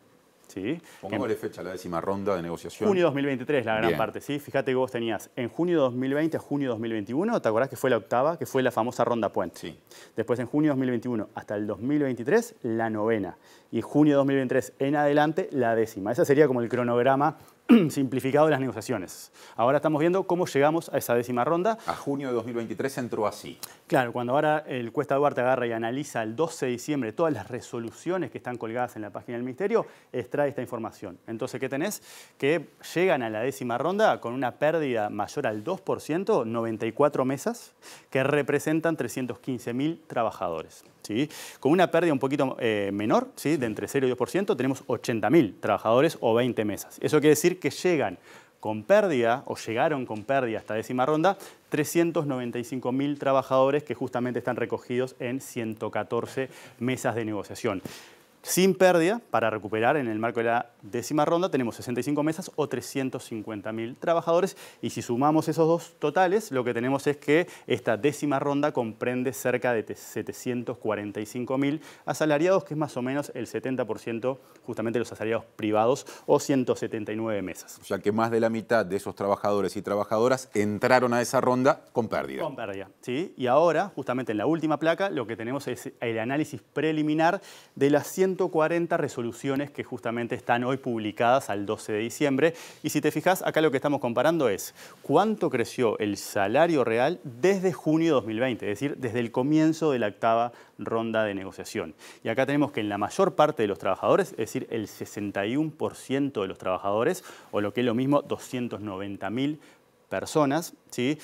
¿Sí? Pongámosle fecha a la 10ª ronda de negociación. Junio 2023, la gran Bien. parte. ¿Sí? Fíjate que vos tenías en junio 2020 a junio 2021, ¿te acordás que fue la 8ª? Que fue la famosa ronda puente. Sí. Después en junio 2021 hasta el 2023, la 9ª. Y junio 2023 en adelante, la 10ª. Ese sería como el cronograma simplificado de las negociaciones. Ahora estamos viendo cómo llegamos a esa 10ª ronda. A junio de 2023 entró así. Claro, cuando ahora el Cuesta Duarte agarra y analiza el 12 de diciembre todas las resoluciones que están colgadas en la página del Ministerio, extrae esta información. Entonces, ¿qué tenés? Que llegan a la 10ª ronda con una pérdida mayor al 2%, 94 mesas, que representan 315.000 trabajadores. ¿sí? Con una pérdida un poquito menor, ¿sí? De entre 0 y 2%, tenemos 80.000 trabajadores o 20 mesas. Eso quiere decir que llegan con pérdida, o llegaron con pérdida esta décima ronda, 395.000 trabajadores que justamente están recogidos en 114 mesas de negociación. Sin pérdida, para recuperar en el marco de la décima ronda, tenemos 65 mesas o 350.000 trabajadores. Y si sumamos esos dos totales, lo que tenemos es que esta décima ronda comprende cerca de 745.000 asalariados, que es más o menos el 70% justamente de los asalariados privados, o 179 mesas. O sea que más de la mitad de esos trabajadores y trabajadoras entraron a esa ronda con pérdida. Con pérdida, ¿sí? Y ahora, justamente en la última placa, lo que tenemos es el análisis preliminar de las 140 resoluciones que justamente están hoy publicadas al 12 de diciembre. Y si te fijas, acá lo que estamos comparando es cuánto creció el salario real desde junio de 2020, es decir, desde el comienzo de la octava ronda de negociación. Y acá tenemos que en la mayor parte de los trabajadores, es decir, el 61% de los trabajadores, o lo que es lo mismo, 290.000 personas, ¿sí?,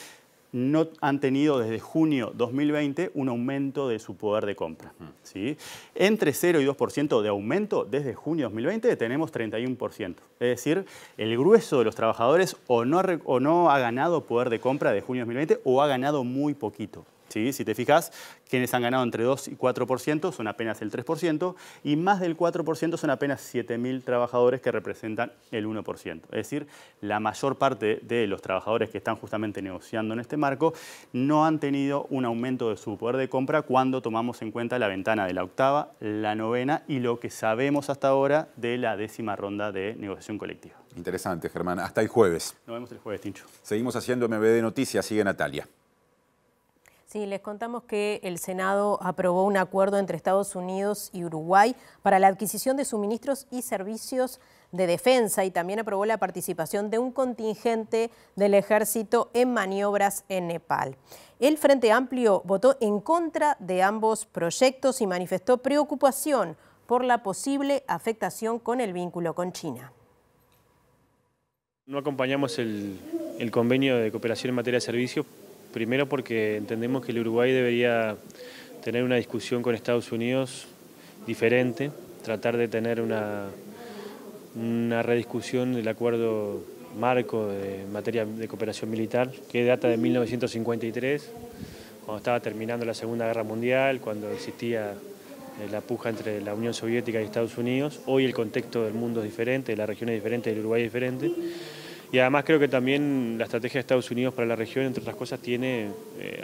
no han tenido desde junio 2020 un aumento de su poder de compra, ¿sí? Entre 0 y 2% de aumento desde junio 2020 tenemos 31%. Es decir, el grueso de los trabajadores o no ha ganado poder de compra de junio 2020 o ha ganado muy poquito. ¿Sí? Si te fijas, quienes han ganado entre 2 y 4% son apenas el 3% y más del 4% son apenas 7.000 trabajadores que representan el 1%. Es decir, la mayor parte de los trabajadores que están justamente negociando en este marco no han tenido un aumento de su poder de compra cuando tomamos en cuenta la ventana de la octava, la novena y lo que sabemos hasta ahora de la décima ronda de negociación colectiva. Interesante, Germán. Hasta el jueves. Nos vemos el jueves, Tincho. Seguimos haciendo MBD Noticias. Sigue Natalia. Sí, les contamos que el Senado aprobó un acuerdo entre Estados Unidos y Uruguay para la adquisición de suministros y servicios de defensa y también aprobó la participación de un contingente del ejército en maniobras en Nepal. El Frente Amplio votó en contra de ambos proyectos y manifestó preocupación por la posible afectación con el vínculo con China. No acompañamos el convenio de cooperación en materia de servicios. Primero porque entendemos que el Uruguay debería tener una discusión con Estados Unidos diferente, tratar de tener una rediscusión del acuerdo marco de materia de cooperación militar, que data de 1953, cuando estaba terminando la Segunda Guerra Mundial, cuando existía la puja entre la Unión Soviética y Estados Unidos. Hoy el contexto del mundo es diferente, la región es diferente, el Uruguay es diferente. Y además creo que también la estrategia de Estados Unidos para la región, entre otras cosas, tiene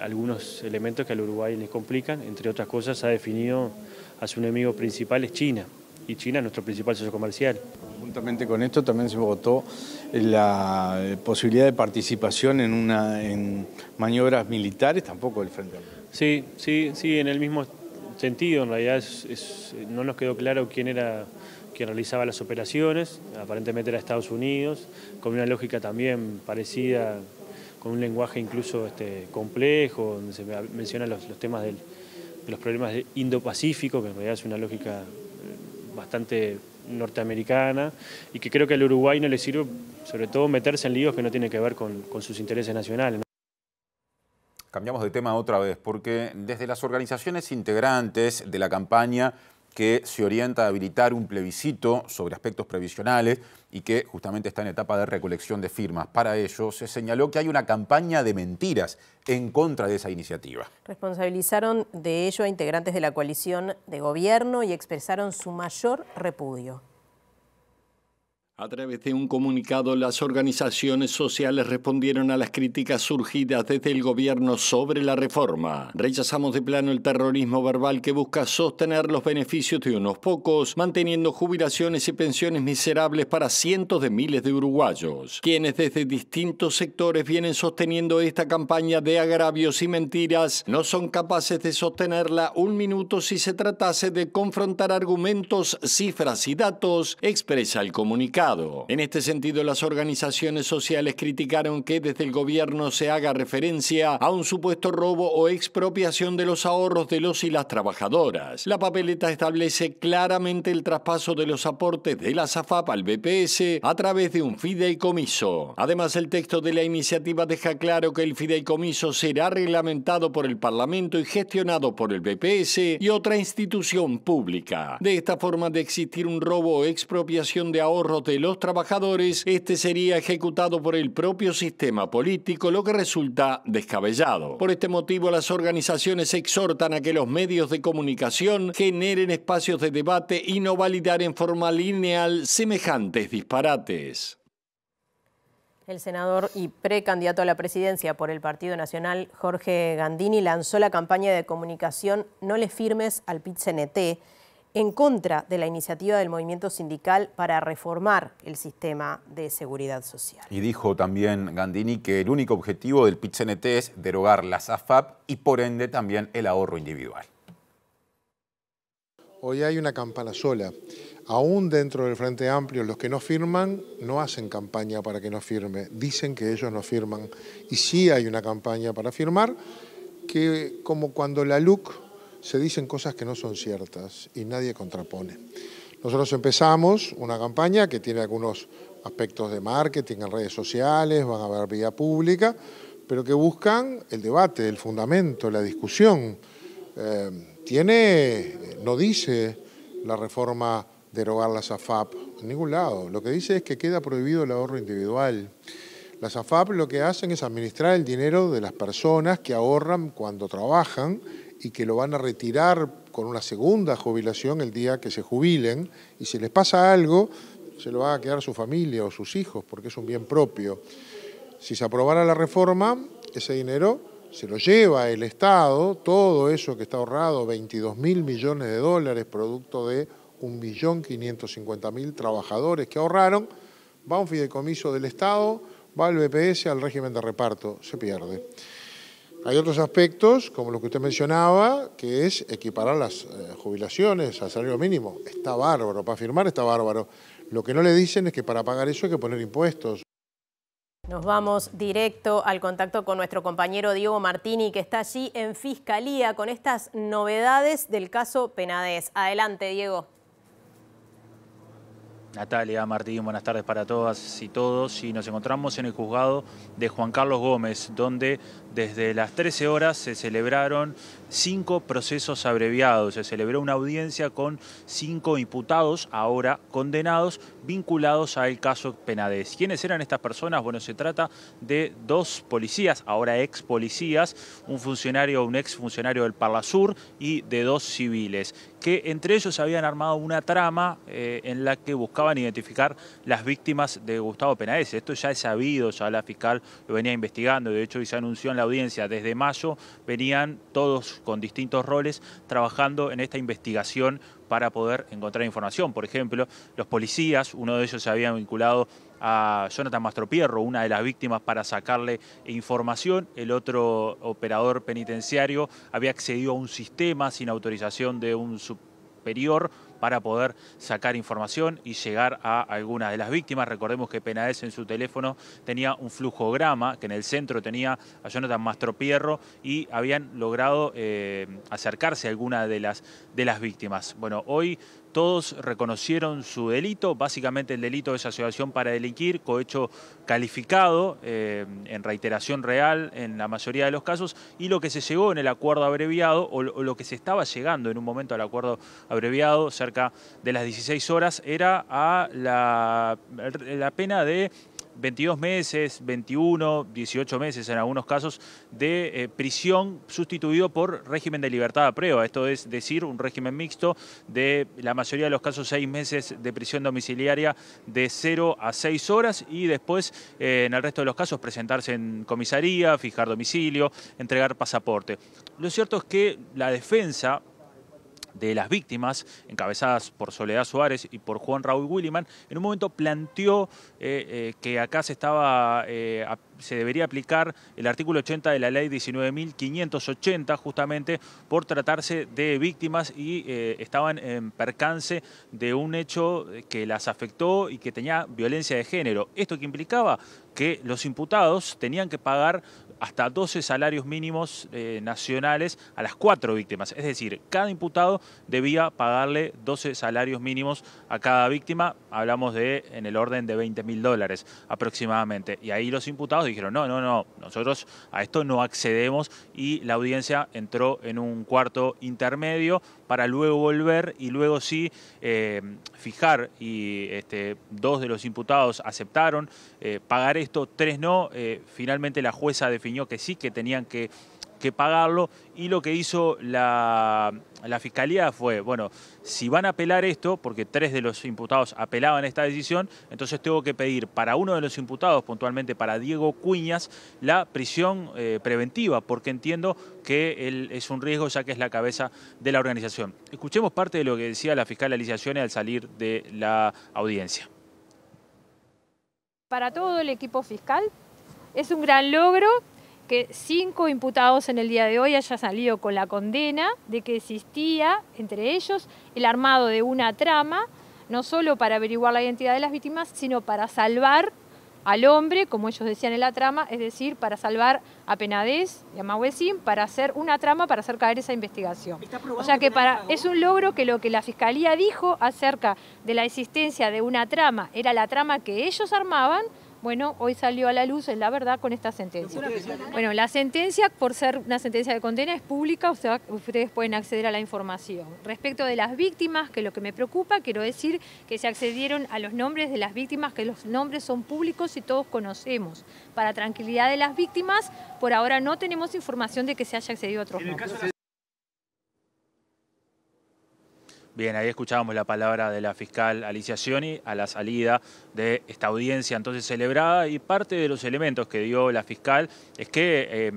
algunos elementos que al Uruguay les complican. Entre otras cosas, ha definido a su enemigo principal es China, y China es nuestro principal socio comercial. Juntamente con esto también se votó la posibilidad de participación en maniobras militares, tampoco del Frente Amplio. Sí, en el mismo sentido. En realidad no nos quedó claro quién era quien realizaba las operaciones, aparentemente era Estados Unidos, con una lógica también parecida, con un lenguaje incluso complejo, donde se mencionan los temas de los problemas de Indo-Pacífico, que en realidad es una lógica bastante norteamericana, y que creo que al Uruguay no le sirve, sobre todo, meterse en líos que no tienen que ver con sus intereses nacionales, ¿no? Cambiamos de tema otra vez, porque desde las organizaciones integrantes de la campaña que se orienta a habilitar un plebiscito sobre aspectos previsionales y que justamente está en etapa de recolección de firmas. Para ello, se señaló que hay una campaña de mentiras en contra de esa iniciativa. Responsabilizaron de ello a integrantes de la coalición de gobierno y expresaron su mayor repudio. A través de un comunicado, las organizaciones sociales respondieron a las críticas surgidas desde el gobierno sobre la reforma. Rechazamos de plano el terrorismo verbal que busca sostener los beneficios de unos pocos, manteniendo jubilaciones y pensiones miserables para cientos de miles de uruguayos, quienes desde distintos sectores vienen sosteniendo esta campaña de agravios y mentiras. No son capaces de sostenerla un minuto si se tratase de confrontar argumentos, cifras y datos, expresa el comunicado. Estado. En este sentido, las organizaciones sociales criticaron que desde el gobierno se haga referencia a un supuesto robo o expropiación de los ahorros de los y las trabajadoras. La papeleta establece claramente el traspaso de los aportes de la SAFAP al BPS a través de un fideicomiso. Además, el texto de la iniciativa deja claro que el fideicomiso será reglamentado por el Parlamento y gestionado por el BPS y otra institución pública. De esta forma, de existir un robo o expropiación de ahorros de los trabajadores, este sería ejecutado por el propio sistema político, lo que resulta descabellado. Por este motivo, las organizaciones exhortan a que los medios de comunicación generen espacios de debate y no validar en forma lineal semejantes disparates. El senador y precandidato a la presidencia por el Partido Nacional, Jorge Gandini, lanzó la campaña de comunicación No le firmes al PIT-CNT en contra de la iniciativa del movimiento sindical para reformar el sistema de seguridad social. Y dijo también Gandini que el único objetivo del PIT-CNT es derogar la SAFAP y por ende también el ahorro individual. Hoy hay una campana sola. Aún dentro del Frente Amplio, los que no firman no hacen campaña para que no firme. Dicen que ellos no firman. Y sí hay una campaña para firmar, que como cuando la LUC se dicen cosas que no son ciertas y nadie contrapone. Nosotros empezamos una campaña que tiene algunos aspectos de marketing en redes sociales, van a haber vía pública, pero que buscan el debate, el fundamento, la discusión. No dice la reforma derogar la SAFAP en ningún lado. Lo que dice es que queda prohibido el ahorro individual. La SAFAP lo que hacen es administrar el dinero de las personas que ahorran cuando trabajan y que lo van a retirar con una segunda jubilación el día que se jubilen, y si les pasa algo, se lo va a quedar su familia o sus hijos, porque es un bien propio. Si se aprobara la reforma, ese dinero se lo lleva el Estado, todo eso que está ahorrado, 22.000 millones de dólares, producto de 1.550.000 trabajadores que ahorraron, va a un fideicomiso del Estado, va al BPS, al régimen de reparto, se pierde. Hay otros aspectos, como lo que usted mencionaba, que es equiparar las jubilaciones al salario mínimo. Está bárbaro, para firmar está bárbaro. Lo que no le dicen es que para pagar eso hay que poner impuestos. Nos vamos directo al contacto con nuestro compañero Diego Martini, que está allí en Fiscalía con estas novedades del caso Penades. Adelante, Diego. Natalia, Martín, buenas tardes para todas y todos. Y nos encontramos en el juzgado de Juan Carlos Gómez, donde desde las 13 horas se celebraron 5 procesos abreviados. Se celebró una audiencia con 5 imputados, ahora condenados, vinculados al caso Penades. ¿Quiénes eran estas personas? Bueno, se trata de 2 policías, ahora ex policías, un ex funcionario del Parlasur y de 2 civiles, que entre ellos habían armado una trama en la que buscaban identificar las víctimas de Gustavo Penades. Esto ya es sabido, ya la fiscal lo venía investigando, de hecho, y se anunció en la audiencia. Desde mayo venían todos con distintos roles trabajando en esta investigación para poder encontrar información. Por ejemplo, los policías, uno de ellos se había vinculado a Jonathan Mastropierro, una de las víctimas, para sacarle información. El otro operador penitenciario había accedido a un sistema sin autorización de un superior para poder sacar información y llegar a algunas de las víctimas. Recordemos que Penades en su teléfono tenía un flujograma, que en el centro tenía a Jonathan Mastropierro, y habían logrado acercarse a alguna de las víctimas. Bueno, hoy todos reconocieron su delito, básicamente el delito de asociación para delinquir, cohecho calificado, en reiteración real en la mayoría de los casos, y lo que se llegó en el acuerdo abreviado, o lo que se estaba llegando en un momento al acuerdo abreviado, cerca de las 16 horas, era a la pena de 22 meses, 21, 18 meses en algunos casos de prisión, sustituido por régimen de libertad a prueba. Esto es decir, un régimen mixto de la mayoría de los casos 6 meses de prisión domiciliaria de 0 a 6 horas y después en el resto de los casos presentarse en comisaría, fijar domicilio, entregar pasaporte. Lo cierto es que la defensa de las víctimas, encabezadas por Soledad Suárez y por Juan Raúl Williman, en un momento planteó que acá se debería aplicar el artículo 80 de la ley 19.580, justamente por tratarse de víctimas y estaban en percance de un hecho que las afectó y que tenía violencia de género. Esto que implicaba que los imputados tenían que pagar hasta 12 salarios mínimos nacionales a las 4 víctimas. Es decir, cada imputado debía pagarle 12 salarios mínimos a cada víctima. Hablamos de en el orden de $20.000 aproximadamente. Y ahí los imputados dijeron, no, nosotros a esto no accedemos, y la audiencia entró en un cuarto intermedio para luego volver y luego sí fijar, y 2 de los imputados aceptaron pagar esto, 3 no. Finalmente la jueza definió que sí, que tenían que pagarlo, y lo que hizo la Fiscalía fue, bueno, si van a apelar esto, porque 3 de los imputados apelaban esta decisión, entonces tengo que pedir para uno de los imputados, puntualmente para Diego Cuñas, la prisión preventiva, porque entiendo que él es un riesgo ya que es la cabeza de la organización. Escuchemos parte de lo que decía la fiscal Alicia Scione al salir de la audiencia. Para todo el equipo fiscal es un gran logro que 5 imputados en el día de hoy hayan salido con la condena de que existía entre ellos el armado de una trama, no solo para averiguar la identidad de las víctimas, sino para salvar al hombre, como ellos decían en la trama, es decir, para salvar a Penades y a Mahuesín, para hacer una trama para hacer caer esa investigación. O sea que es un logro que lo que la Fiscalía dijo acerca de la existencia de una trama era la trama que ellos armaban. Bueno, hoy salió a la luz, es la verdad, con esta sentencia. Bueno, la sentencia, por ser una sentencia de condena, es pública, o sea, ustedes pueden acceder a la información. Respecto de las víctimas, que es lo que me preocupa, quiero decir que se accedieron a los nombres de las víctimas, que los nombres son públicos y todos conocemos. Para tranquilidad de las víctimas, por ahora no tenemos información de que se haya accedido a otros nombres. Bien, ahí escuchábamos la palabra de la fiscal Alicia Scione a la salida de esta audiencia entonces celebrada, y parte de los elementos que dio la fiscal es que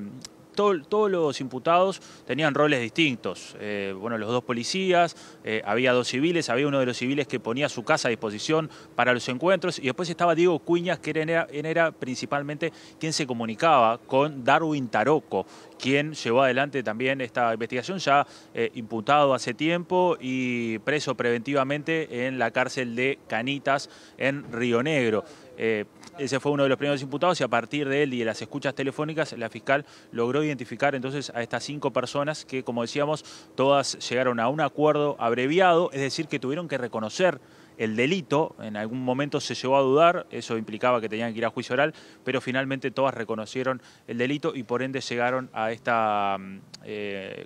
todos los imputados tenían roles distintos. Bueno, los 2 policías, había 2 civiles, había uno de los civiles que ponía su casa a disposición para los encuentros, y después estaba Diego Cuñas, que era principalmente quien se comunicaba con Darwin Taroco, quien llevó adelante también esta investigación, ya imputado hace tiempo y preso preventivamente en la cárcel de Canitas en Río Negro. Ese fue uno de los primeros imputados, y a partir de él y de las escuchas telefónicas, la fiscal logró identificar entonces a estas 5 personas que, como decíamos, todas llegaron a un acuerdo abreviado, es decir, que tuvieron que reconocer el delito. En algún momento se llegó a dudar, eso implicaba que tenían que ir a juicio oral, pero finalmente todas reconocieron el delito y por ende llegaron a esta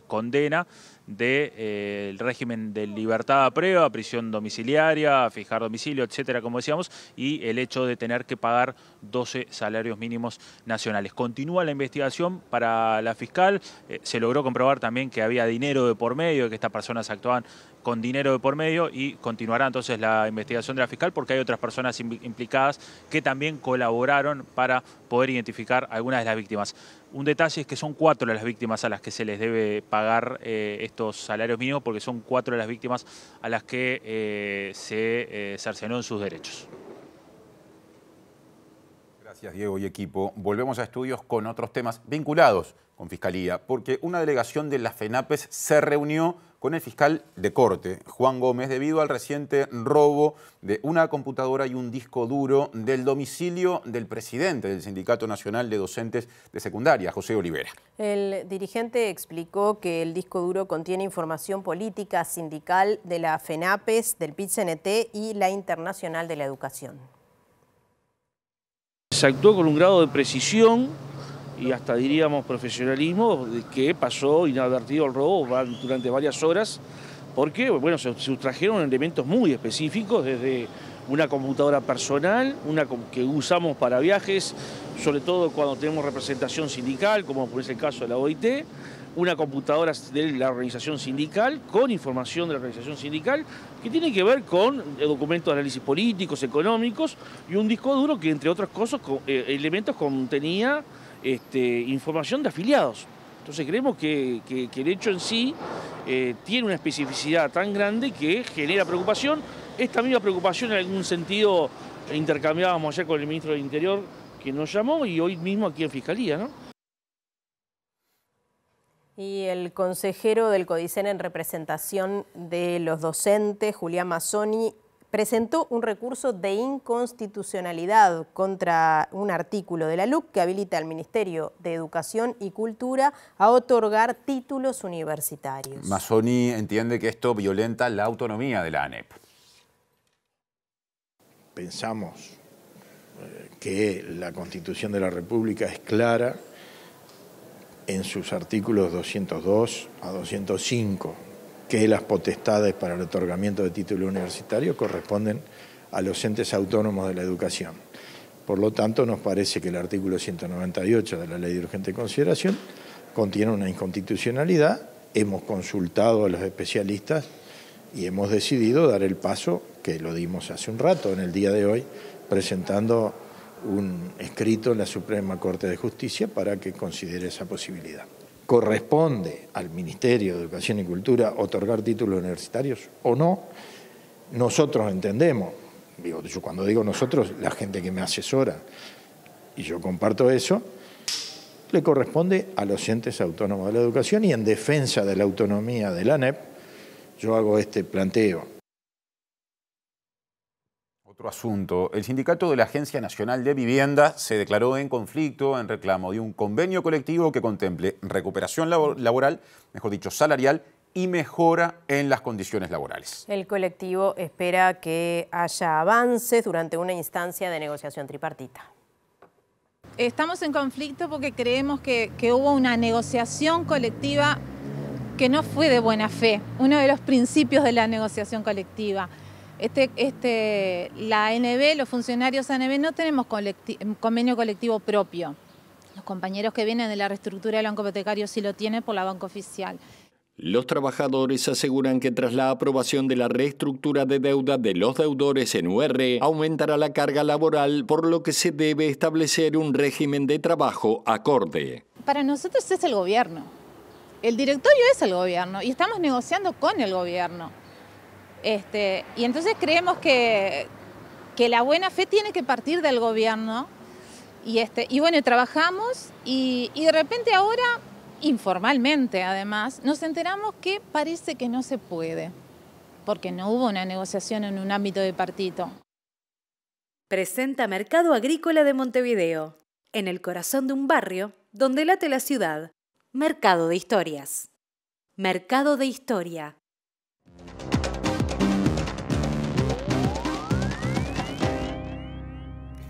condena del régimen de libertad a prueba, prisión domiciliaria, fijar domicilio, etcétera, como decíamos, y el hecho de tener que pagar 12 salarios mínimos nacionales. Continúa la investigación para la fiscal, se logró comprobar también que había dinero de por medio, que estas personas actuaban con dinero de por medio, y continuará entonces la investigación de la fiscal porque hay otras personas implicadas que también colaboraron para poder identificar a algunas de las víctimas. Un detalle es que son 4 las víctimas a las que se les debe pagar estos salarios mínimos, porque son 4 las víctimas a las que se cercenó en sus derechos. Gracias, Diego y equipo. Volvemos a estudios con otros temas vinculados con Fiscalía, porque una delegación de la FENAPES se reunió con el fiscal de corte, Juan Gómez, debido al reciente robo de una computadora y un disco duro del domicilio del presidente del Sindicato Nacional de Docentes de Secundaria, José Olivera. El dirigente explicó que el disco duro contiene información política sindical de la FENAPES, del PIT-CNT y la Internacional de la Educación. Se actuó con un grado de precisión y hasta diríamos profesionalismo, de que pasó inadvertido el robo durante varias horas, porque bueno, se sustrajeron elementos muy específicos, desde una computadora personal, una que usamos para viajes, sobre todo cuando tenemos representación sindical, como por ese caso de la OIT, una computadora de la organización sindical, con información de la organización sindical, que tiene que ver con documentos de análisis políticos, económicos, y un disco duro que, entre otras cosas, elementos contenía información de afiliados. Entonces creemos que el hecho en sí tiene una especificidad tan grande que genera preocupación. Esta misma preocupación en algún sentido intercambiábamos ayer con el ministro del Interior, que nos llamó, y hoy mismo aquí en Fiscalía, ¿no? Y el consejero del CODICEN en representación de los docentes, Julián Mazzoni, presentó un recurso de inconstitucionalidad contra un artículo de la LUC que habilita al Ministerio de Educación y Cultura a otorgar títulos universitarios. Mazzoni entiende que esto violenta la autonomía de la ANEP. Pensamos que la Constitución de la República es clara en sus artículos 202 a 205, que las potestades para el otorgamiento de título universitario corresponden a los entes autónomos de la educación. Por lo tanto, nos parece que el artículo 198 de la Ley de Urgente Consideración contiene una inconstitucionalidad. Hemos consultado a los especialistas y hemos decidido dar el paso que lo dimos hace un rato, en el día de hoy, presentando un escrito en la Suprema Corte de Justicia para que considere esa posibilidad. ¿Corresponde al Ministerio de Educación y Cultura otorgar títulos universitarios o no? Nosotros entendemos, cuando digo nosotros, la gente que me asesora, y yo comparto eso, le corresponde a los entes autónomos de la educación, y en defensa de la autonomía de la ANEP, yo hago este planteo. Otro asunto. El sindicato de la Agencia Nacional de Vivienda se declaró en conflicto en reclamo de un convenio colectivo que contemple recuperación laboral, mejor dicho, salarial, y mejora en las condiciones laborales. El colectivo espera que haya avances durante una instancia de negociación tripartita. Estamos en conflicto porque creemos que hubo una negociación colectiva que no fue de buena fe. Uno de los principios de la negociación colectiva. La ANB, los funcionarios ANB, no tenemos convenio colectivo propio. Los compañeros que vienen de la reestructura del banco hipotecario sí lo tienen por la banca oficial. Los trabajadores aseguran que tras la aprobación de la reestructura de deuda de los deudores en UR, aumentará la carga laboral, por lo que se debe establecer un régimen de trabajo acorde. Para nosotros es el gobierno. El directorio es el gobierno y estamos negociando con el gobierno. Y entonces creemos que la buena fe tiene que partir del gobierno. Y bueno, trabajamos y de repente ahora, informalmente además, nos enteramos que parece que no se puede, porque no hubo una negociación en un ámbito de partido. Presenta Mercado Agrícola de Montevideo, en el corazón de un barrio donde late la ciudad. Mercado de Historias. Mercado de Historia.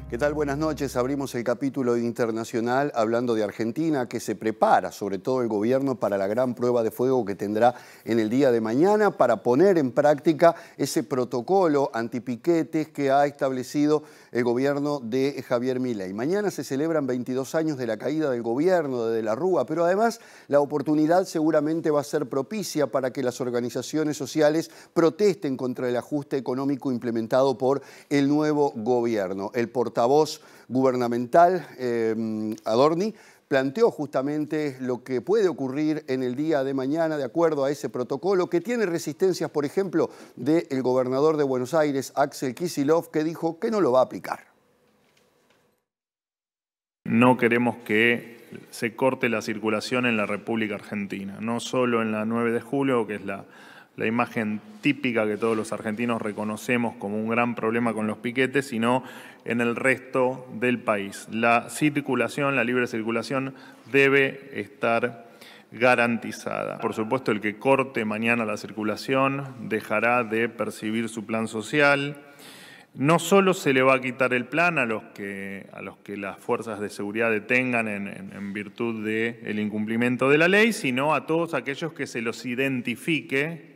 ¿Qué tal? Buenas noches. Abrimos el capítulo internacional hablando de Argentina, que se prepara, sobre todo el gobierno, para la gran prueba de fuego que tendrá en el día de mañana para poner en práctica ese protocolo antipiquetes que ha establecido el gobierno de Javier Milei. Mañana se celebran 22 años de la caída del gobierno de la Rúa, pero además la oportunidad seguramente va a ser propicia para que las organizaciones sociales protesten contra el ajuste económico implementado por el nuevo gobierno. El portavoz gubernamental, Adorni, planteó justamente lo que puede ocurrir en el día de mañana de acuerdo a ese protocolo, que tiene resistencias, por ejemplo, del gobernador de Buenos Aires, Axel Kicillof, que dijo que no lo va a aplicar. No queremos que se corte la circulación en la República Argentina, no solo en la 9 de julio, que es la imagen típica que todos los argentinos reconocemos como un gran problema con los piquetes, sino en el resto del país. La circulación, la libre circulación, debe estar garantizada. Por supuesto, el que corte mañana la circulación dejará de percibir su plan social. No solo se le va a quitar el plan a los que las fuerzas de seguridad detengan en virtud del incumplimiento de la ley, sino a todos aquellos que se los identifique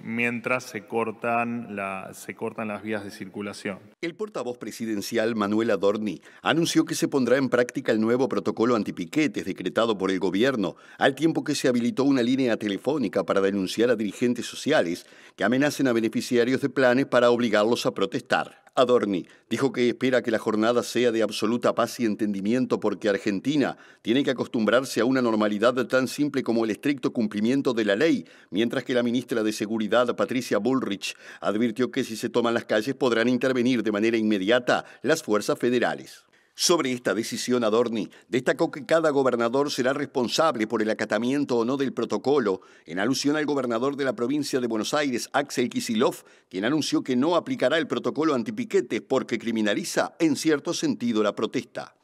mientras se cortan las vías de circulación. El portavoz presidencial Manuel Adorni anunció que se pondrá en práctica el nuevo protocolo antipiquetes decretado por el gobierno, al tiempo que se habilitó una línea telefónica para denunciar a dirigentes sociales que amenacen a beneficiarios de planes para obligarlos a protestar. Adorni dijo que espera que la jornada sea de absoluta paz y entendimiento porque Argentina tiene que acostumbrarse a una normalidad tan simple como el estricto cumplimiento de la ley, mientras que la ministra de Seguridad, Patricia Bullrich, advirtió que si se toman las calles podrán intervenir de manera inmediata las fuerzas federales. Sobre esta decisión, Adorni destacó que cada gobernador será responsable por el acatamiento o no del protocolo, en alusión al gobernador de la provincia de Buenos Aires, Axel Kicillof, quien anunció que no aplicará el protocolo antipiquetes porque criminaliza en cierto sentido la protesta.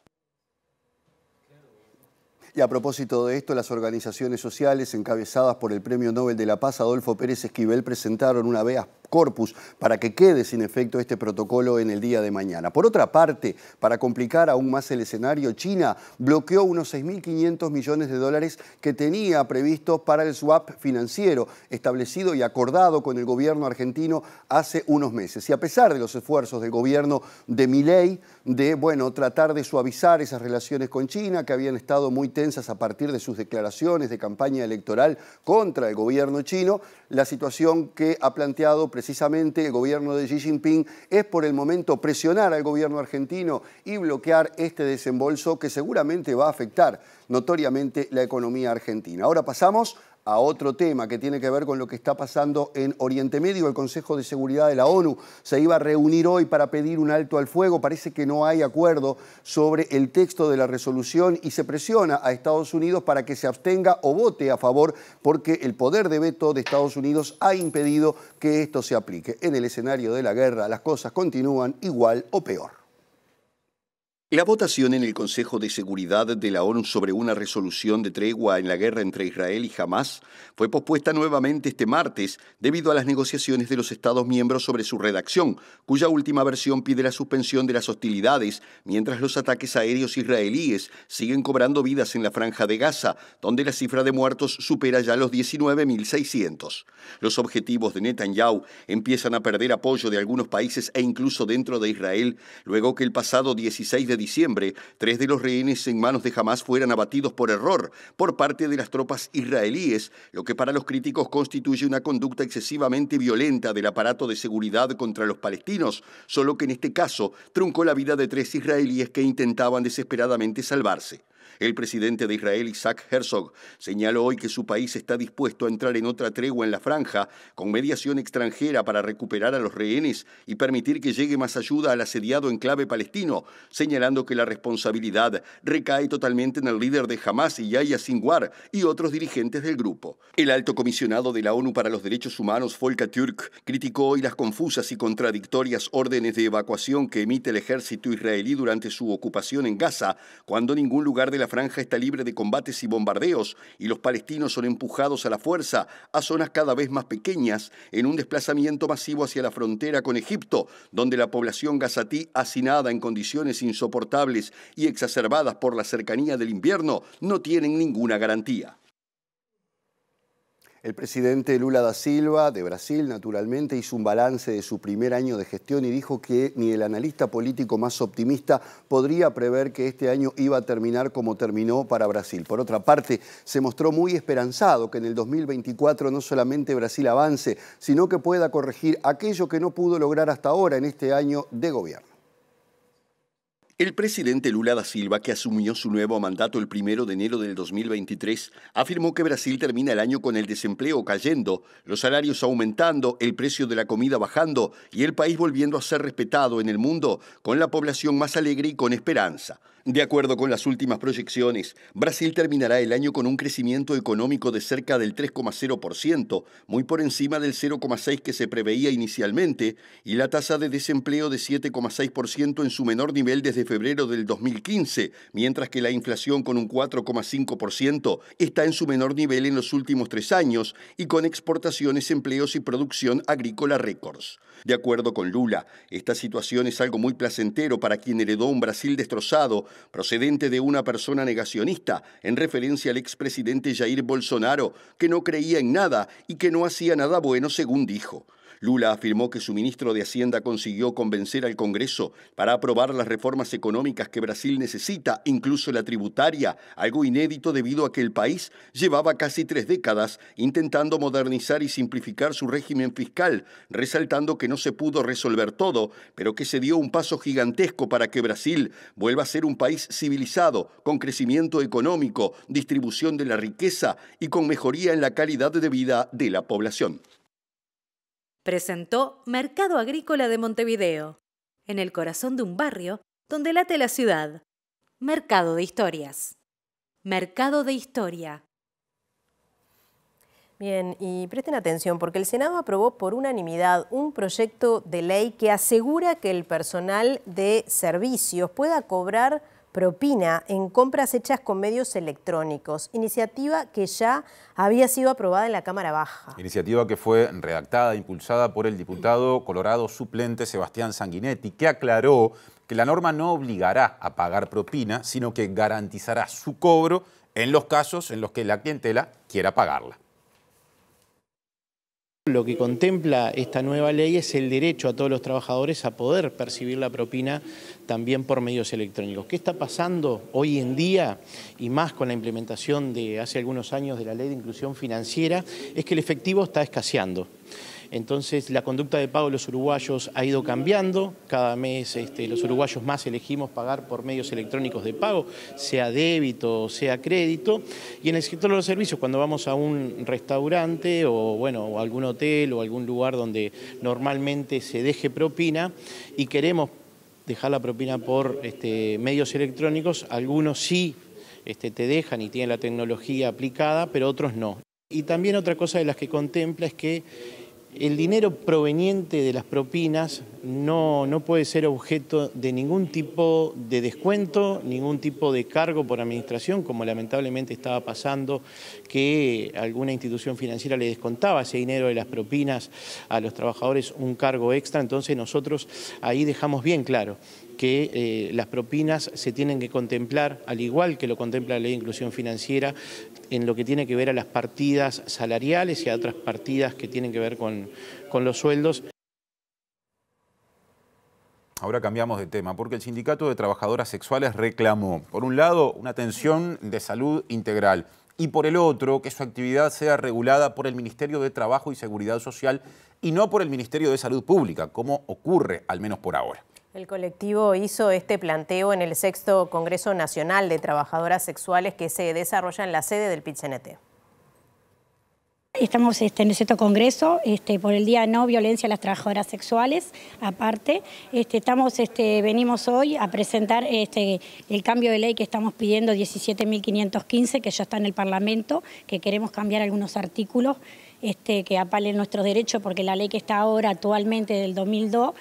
Y a propósito de esto, las organizaciones sociales encabezadas por el Premio Nobel de la Paz, Adolfo Pérez Esquivel, presentaron una habeas corpus para que quede sin efecto este protocolo en el día de mañana. Por otra parte, para complicar aún más el escenario, China bloqueó unos 6.500 millones de dólares que tenía previstos para el swap financiero establecido y acordado con el gobierno argentino hace unos meses. Y a pesar de los esfuerzos del gobierno de Milei de, tratar de suavizar esas relaciones con China, que habían estado muy tensas a partir de sus declaraciones de campaña electoral contra el gobierno chino, la situación que ha planteado precisamente el gobierno de Xi Jinping es por el momento presionar al gobierno argentino y bloquear este desembolso que seguramente va a afectar notoriamente la economía argentina. Ahora pasamos a otro tema que tiene que ver con lo que está pasando en Oriente Medio. El Consejo de Seguridad de la ONU se iba a reunir hoy para pedir un alto al fuego. Parece que no hay acuerdo sobre el texto de la resolución y se presiona a Estados Unidos para que se abstenga o vote a favor porque el poder de veto de Estados Unidos ha impedido que esto se aplique. En el escenario de la guerra las cosas continúan igual o peor. La votación en el Consejo de Seguridad de la ONU sobre una resolución de tregua en la guerra entre Israel y Hamás fue pospuesta nuevamente este martes debido a las negociaciones de los Estados miembros sobre su redacción, cuya última versión pide la suspensión de las hostilidades, mientras los ataques aéreos israelíes siguen cobrando vidas en la Franja de Gaza, donde la cifra de muertos supera ya los 19.600. Los objetivos de Netanyahu empiezan a perder apoyo de algunos países e incluso dentro de Israel, luego que el pasado 16 de diciembre, 3 de los rehenes en manos de Hamás fueran abatidos por error por parte de las tropas israelíes, lo que para los críticos constituye una conducta excesivamente violenta del aparato de seguridad contra los palestinos, solo que en este caso truncó la vida de 3 israelíes que intentaban desesperadamente salvarse. El presidente de Israel, Isaac Herzog, señaló hoy que su país está dispuesto a entrar en otra tregua en la franja, con mediación extranjera para recuperar a los rehenes y permitir que llegue más ayuda al asediado enclave palestino, señalando que la responsabilidad recae totalmente en el líder de Hamás, Yahya Sinwar, y otros dirigentes del grupo. El alto comisionado de la ONU para los Derechos Humanos, Volker Türk, criticó hoy las confusas y contradictorias órdenes de evacuación que emite el ejército israelí durante su ocupación en Gaza, cuando ningún lugar de la franja está libre de combates y bombardeos y los palestinos son empujados a la fuerza a zonas cada vez más pequeñas en un desplazamiento masivo hacia la frontera con Egipto, donde la población gazatí, hacinada en condiciones insoportables y exacerbadas por la cercanía del invierno, no tienen ninguna garantía. El presidente Lula da Silva, de Brasil, naturalmente, hizo un balance de su primer año de gestión y dijo que ni el analista político más optimista podría prever que este año iba a terminar como terminó para Brasil. Por otra parte, se mostró muy esperanzado que en el 2024 no solamente Brasil avance, sino que pueda corregir aquello que no pudo lograr hasta ahora en este año de gobierno. El presidente Lula da Silva, que asumió su nuevo mandato el 1 de enero del 2023, afirmó que Brasil termina el año con el desempleo cayendo, los salarios aumentando, el precio de la comida bajando y el país volviendo a ser respetado en el mundo, con la población más alegre y con esperanza. De acuerdo con las últimas proyecciones, Brasil terminará el año con un crecimiento económico de cerca del 3,0%, muy por encima del 0,6% que se preveía inicialmente, y la tasa de desempleo de 7,6% en su menor nivel desde febrero del 2015, mientras que la inflación con un 4,5% está en su menor nivel en los últimos 3 años y con exportaciones, empleos y producción agrícola récords. De acuerdo con Lula, esta situación es algo muy placentero para quien heredó un Brasil destrozado, procedente de una persona negacionista, en referencia al expresidente Jair Bolsonaro, que no creía en nada y que no hacía nada bueno, según dijo. Lula afirmó que su ministro de Hacienda consiguió convencer al Congreso para aprobar las reformas económicas que Brasil necesita, incluso la tributaria, algo inédito debido a que el país llevaba casi 3 décadas intentando modernizar y simplificar su régimen fiscal, resaltando que no se pudo resolver todo, pero que se dio un paso gigantesco para que Brasil vuelva a ser un país civilizado, con crecimiento económico, distribución de la riqueza y con mejoría en la calidad de vida de la población. Presentó Mercado Agrícola de Montevideo, en el corazón de un barrio donde late la ciudad. Mercado de Historias. Mercado de Historia. Bien, y presten atención porque el Senado aprobó por unanimidad un proyecto de ley que asegura que el personal de servicios pueda cobrar propina en compras hechas con medios electrónicos, iniciativa que ya había sido aprobada en la Cámara Baja. Iniciativa que fue redactada e impulsada por el diputado colorado suplente Sebastián Sanguinetti, que aclaró que la norma no obligará a pagar propina, sino que garantizará su cobro en los casos en los que la clientela quiera pagarla. Lo que contempla esta nueva ley es el derecho a todos los trabajadores a poder percibir la propina también por medios electrónicos. ¿Qué está pasando hoy en día, y más con la implementación de hace algunos años de la Ley de Inclusión Financiera? Es que el efectivo está escaseando. Entonces la conducta de pago de los uruguayos ha ido cambiando, cada mes los uruguayos más elegimos pagar por medios electrónicos de pago, sea débito o sea crédito, y en el sector de los servicios, cuando vamos a un restaurante o algún hotel o algún lugar donde normalmente se deje propina y queremos dejar la propina por medios electrónicos, algunos sí te dejan y tienen la tecnología aplicada, pero otros no. Y también otra cosa de las que contempla es que el dinero proveniente de las propinas no puede ser objeto de ningún tipo de descuento, ningún tipo de cargo por administración, como lamentablemente estaba pasando, que alguna institución financiera le descontaba ese dinero de las propinas a los trabajadores un cargo extra. Entonces nosotros ahí dejamos bien claro que las propinas se tienen que contemplar, al igual que lo contempla la Ley de Inclusión Financiera, en lo que tiene que ver a las partidas salariales y a otras partidas que tienen que ver con los sueldos. Ahora cambiamos de tema, porque el Sindicato de Trabajadoras Sexuales reclamó, por un lado, una atención de salud integral y por el otro, que su actividad sea regulada por el Ministerio de Trabajo y Seguridad Social y no por el Ministerio de Salud Pública, como ocurre, al menos por ahora. El colectivo hizo este planteo en el 6º Congreso Nacional de Trabajadoras Sexuales que se desarrolla en la sede del PIT-CNT. Estamos en el 6º Congreso por el Día No Violencia a las Trabajadoras Sexuales. Aparte, venimos hoy a presentar el cambio de ley que estamos pidiendo, 17.515, que ya está en el Parlamento, que queremos cambiar algunos artículos que apalen nuestros derechos, porque la ley que está ahora actualmente del 2002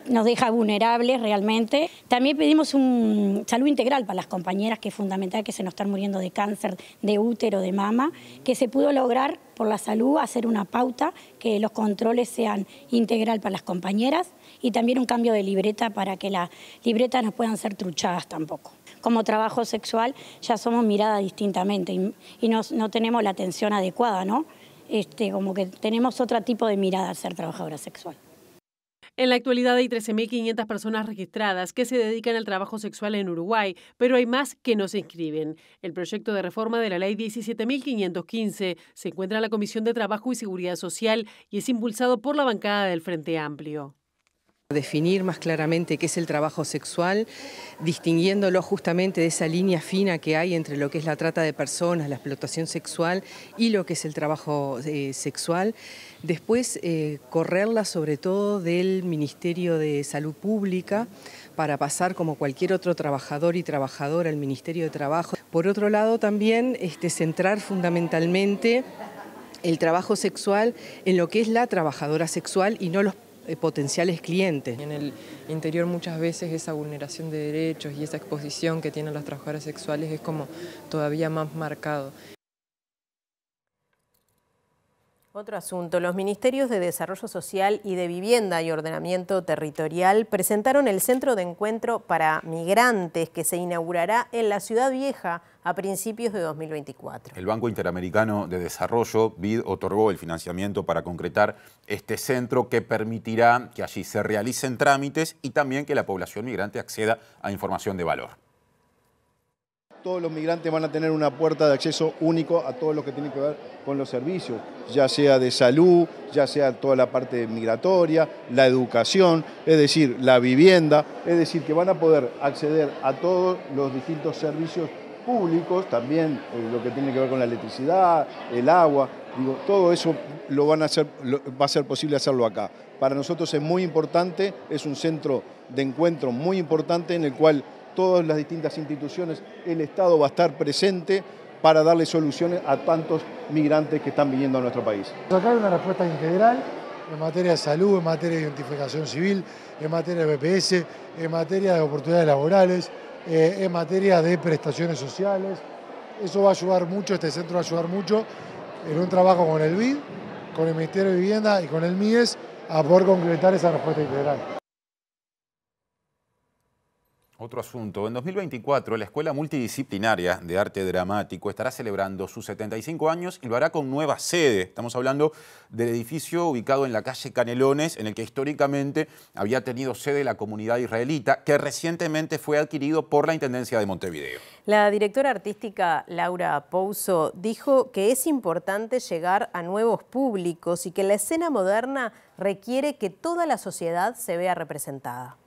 nos deja vulnerables realmente. También pedimos salud integral para las compañeras, que es fundamental, que se nos están muriendo de cáncer de útero, de mama, que se pudo lograr por la salud hacer una pauta, que los controles sean integral para las compañeras, y también un cambio de libreta para que las libretas no puedan ser truchadas tampoco. Como trabajo sexual ya somos miradas distintamente y no tenemos la atención adecuada, ¿no? Como que tenemos otro tipo de mirada al ser trabajadora sexual. En la actualidad hay 13.500 personas registradas que se dedican al trabajo sexual en Uruguay, pero hay más que no se inscriben. El proyecto de reforma de la Ley 17.515 se encuentra en la Comisión de Trabajo y Seguridad Social y es impulsado por la bancada del Frente Amplio. Definir más claramente qué es el trabajo sexual, distinguiéndolo justamente de esa línea fina que hay entre lo que es la trata de personas, la explotación sexual y lo que es el trabajo sexual. Después, correrla sobre todo del Ministerio de Salud Pública para pasar como cualquier otro trabajador y trabajadora al Ministerio de Trabajo. Por otro lado, también centrar fundamentalmente el trabajo sexual en lo que es la trabajadora sexual y no los potenciales clientes. En el interior muchas veces esa vulneración de derechos y esa exposición que tienen las trabajadoras sexuales es como todavía más marcado. Otro asunto, los Ministerios de Desarrollo Social y de Vivienda y Ordenamiento Territorial presentaron el Centro de Encuentro para Migrantes que se inaugurará en la Ciudad Vieja a principios de 2024. El Banco Interamericano de Desarrollo, BID, otorgó el financiamiento para concretar este centro que permitirá que allí se realicen trámites y también que la población migrante acceda a información de valor. Todos los migrantes van a tener una puerta de acceso único a todo lo que tiene que ver con los servicios, ya sea de salud, ya sea toda la parte migratoria, la educación, es decir, la vivienda, es decir, que van a poder acceder a todos los distintos servicios públicos, también lo que tiene que ver con la electricidad, el agua, digo, todo eso lo van a hacer, va a ser posible hacerlo acá. Para nosotros es muy importante, es un centro de encuentro muy importante en el cual todas las distintas instituciones, el Estado va a estar presente para darle soluciones a tantos migrantes que están viniendo a nuestro país. Acá hay una respuesta integral en materia de salud, en materia de identificación civil, en materia de BPS, en materia de oportunidades laborales, en materia de prestaciones sociales. Eso va a ayudar mucho, este centro va a ayudar mucho en un trabajo con el BID, con el Ministerio de Vivienda y con el MIDES a poder concretar esa respuesta integral. Otro asunto. En 2024, la Escuela Multidisciplinaria de Arte Dramático estará celebrando sus 75 años y lo hará con nueva sede. Estamos hablando del edificio ubicado en la calle Canelones, en el que históricamente había tenido sede la comunidad israelita, que recientemente fue adquirido por la Intendencia de Montevideo. La directora artística Laura Pouso dijo que es importante llegar a nuevos públicos y que la escena moderna requiere que toda la sociedad se vea representada.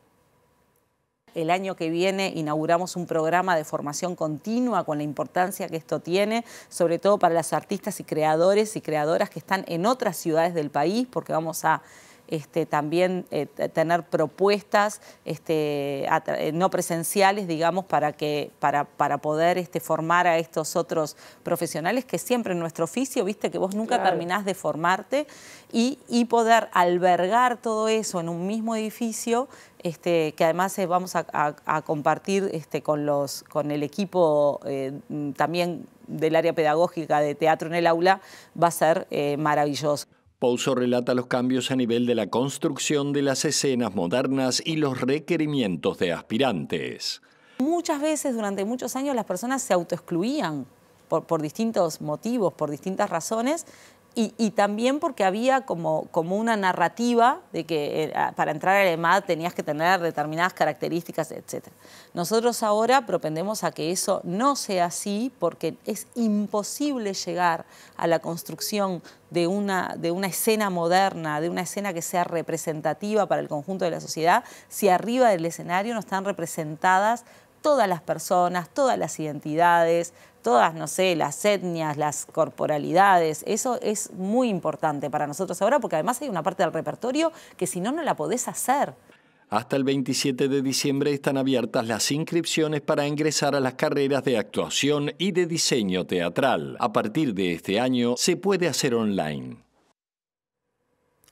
El año que viene inauguramos un programa de formación continua con la importancia que esto tiene, sobre todo para los artistas y creadores y creadoras que están en otras ciudades del país, porque vamos a también tener propuestas no presenciales, digamos, para poder formar a estos otros profesionales que siempre en nuestro oficio, viste que vos nunca terminás de formarte y poder albergar todo eso en un mismo edificio, que además vamos a compartir con el equipo también del área pedagógica de teatro en el aula, va a ser maravilloso. Pouso relata los cambios a nivel de la construcción de las escenas modernas y los requerimientos de aspirantes. Muchas veces, durante muchos años, las personas se autoexcluían por distintos motivos, por distintas razones, y también porque había como una narrativa de que para entrar al EMAD tenías que tener determinadas características, etc. Nosotros ahora propendemos a que eso no sea así, porque es imposible llegar a la construcción de una escena moderna, de una escena que sea representativa para el conjunto de la sociedad, si arriba del escenario no están representadas todas las personas, todas las identidades, todas, no sé, las etnias, las corporalidades. Eso es muy importante para nosotros ahora, porque además hay una parte del repertorio que si no, no la podés hacer. Hasta el 27 de diciembre están abiertas las inscripciones para ingresar a las carreras de actuación y de diseño teatral. A partir de este año se puede hacer online.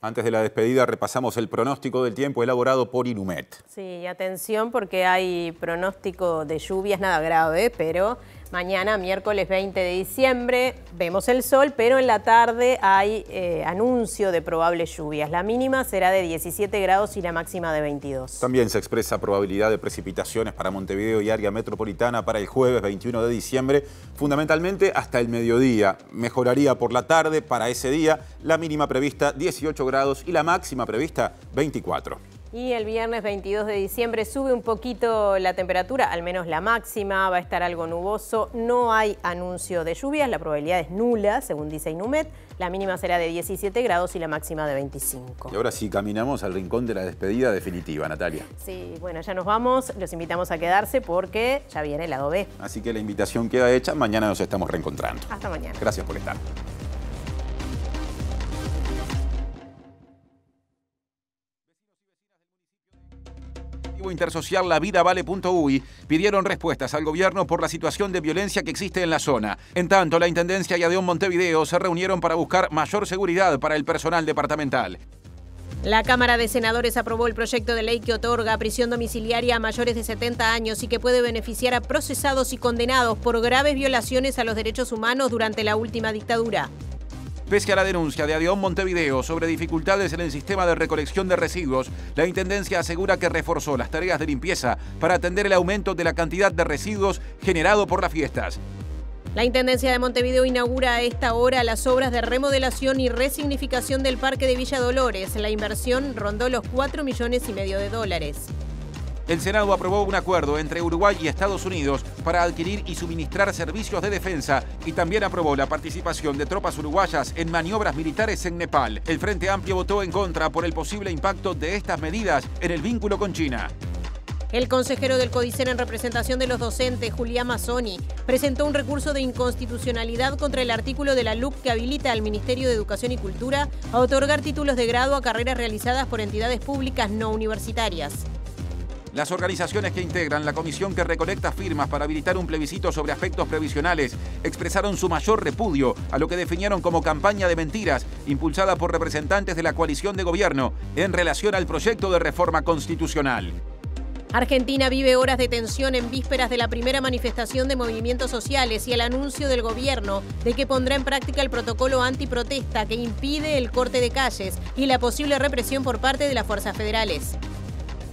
Antes de la despedida repasamos el pronóstico del tiempo elaborado por Inumet. Sí, atención porque hay pronóstico de lluvias, nada grave, pero mañana, miércoles 20 de diciembre, vemos el sol, pero en la tarde hay anuncio de probables lluvias. La mínima será de 17 grados y la máxima de 22. También se expresa probabilidad de precipitaciones para Montevideo y área metropolitana para el jueves 21 de diciembre, fundamentalmente hasta el mediodía. Mejoraría por la tarde para ese día, la mínima prevista 18 grados y la máxima prevista 24. Y el viernes 22 de diciembre sube un poquito la temperatura, al menos la máxima, va a estar algo nuboso. No hay anuncio de lluvias, la probabilidad es nula, según dice Inumet. La mínima será de 17 grados y la máxima de 25. Y ahora sí caminamos al rincón de la despedida definitiva, Natalia. Sí, bueno, ya nos vamos. Los invitamos a quedarse porque ya viene el lado B. Así que la invitación queda hecha. Mañana nos estamos reencontrando. Hasta mañana. Gracias por estar. Intersocial lavidavale.uy pidieron respuestas al gobierno por la situación de violencia que existe en la zona. En tanto, la Intendencia y ADEON Montevideo se reunieron para buscar mayor seguridad para el personal departamental. La Cámara de Senadores aprobó el proyecto de ley que otorga prisión domiciliaria a mayores de 70 años y que puede beneficiar a procesados y condenados por graves violaciones a los derechos humanos durante la última dictadura. Pese a la denuncia de ADEON Montevideo sobre dificultades en el sistema de recolección de residuos, la Intendencia asegura que reforzó las tareas de limpieza para atender el aumento de la cantidad de residuos generado por las fiestas. La Intendencia de Montevideo inaugura a esta hora las obras de remodelación y resignificación del Parque de Villa Dolores. La inversión rondó los $4,5 millones. El Senado aprobó un acuerdo entre Uruguay y Estados Unidos para adquirir y suministrar servicios de defensa y también aprobó la participación de tropas uruguayas en maniobras militares en Nepal. El Frente Amplio votó en contra por el posible impacto de estas medidas en el vínculo con China. El consejero del CODICEN en representación de los docentes, Julián Mazzoni, presentó un recurso de inconstitucionalidad contra el artículo de la LUC que habilita al Ministerio de Educación y Cultura a otorgar títulos de grado a carreras realizadas por entidades públicas no universitarias. Las organizaciones que integran la comisión que recolecta firmas para habilitar un plebiscito sobre aspectos previsionales expresaron su mayor repudio a lo que definieron como campaña de mentiras impulsada por representantes de la coalición de gobierno en relación al proyecto de reforma constitucional. Argentina vive horas de tensión en vísperas de la primera manifestación de movimientos sociales y el anuncio del gobierno de que pondrá en práctica el protocolo antiprotesta que impide el corte de calles y la posible represión por parte de las fuerzas federales.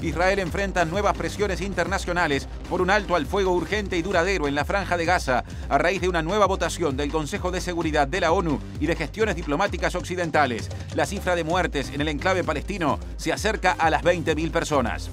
Israel enfrenta nuevas presiones internacionales por un alto al fuego urgente y duradero en la Franja de Gaza a raíz de una nueva votación del Consejo de Seguridad de la ONU y de gestiones diplomáticas occidentales. La cifra de muertes en el enclave palestino se acerca a las 20.000 personas.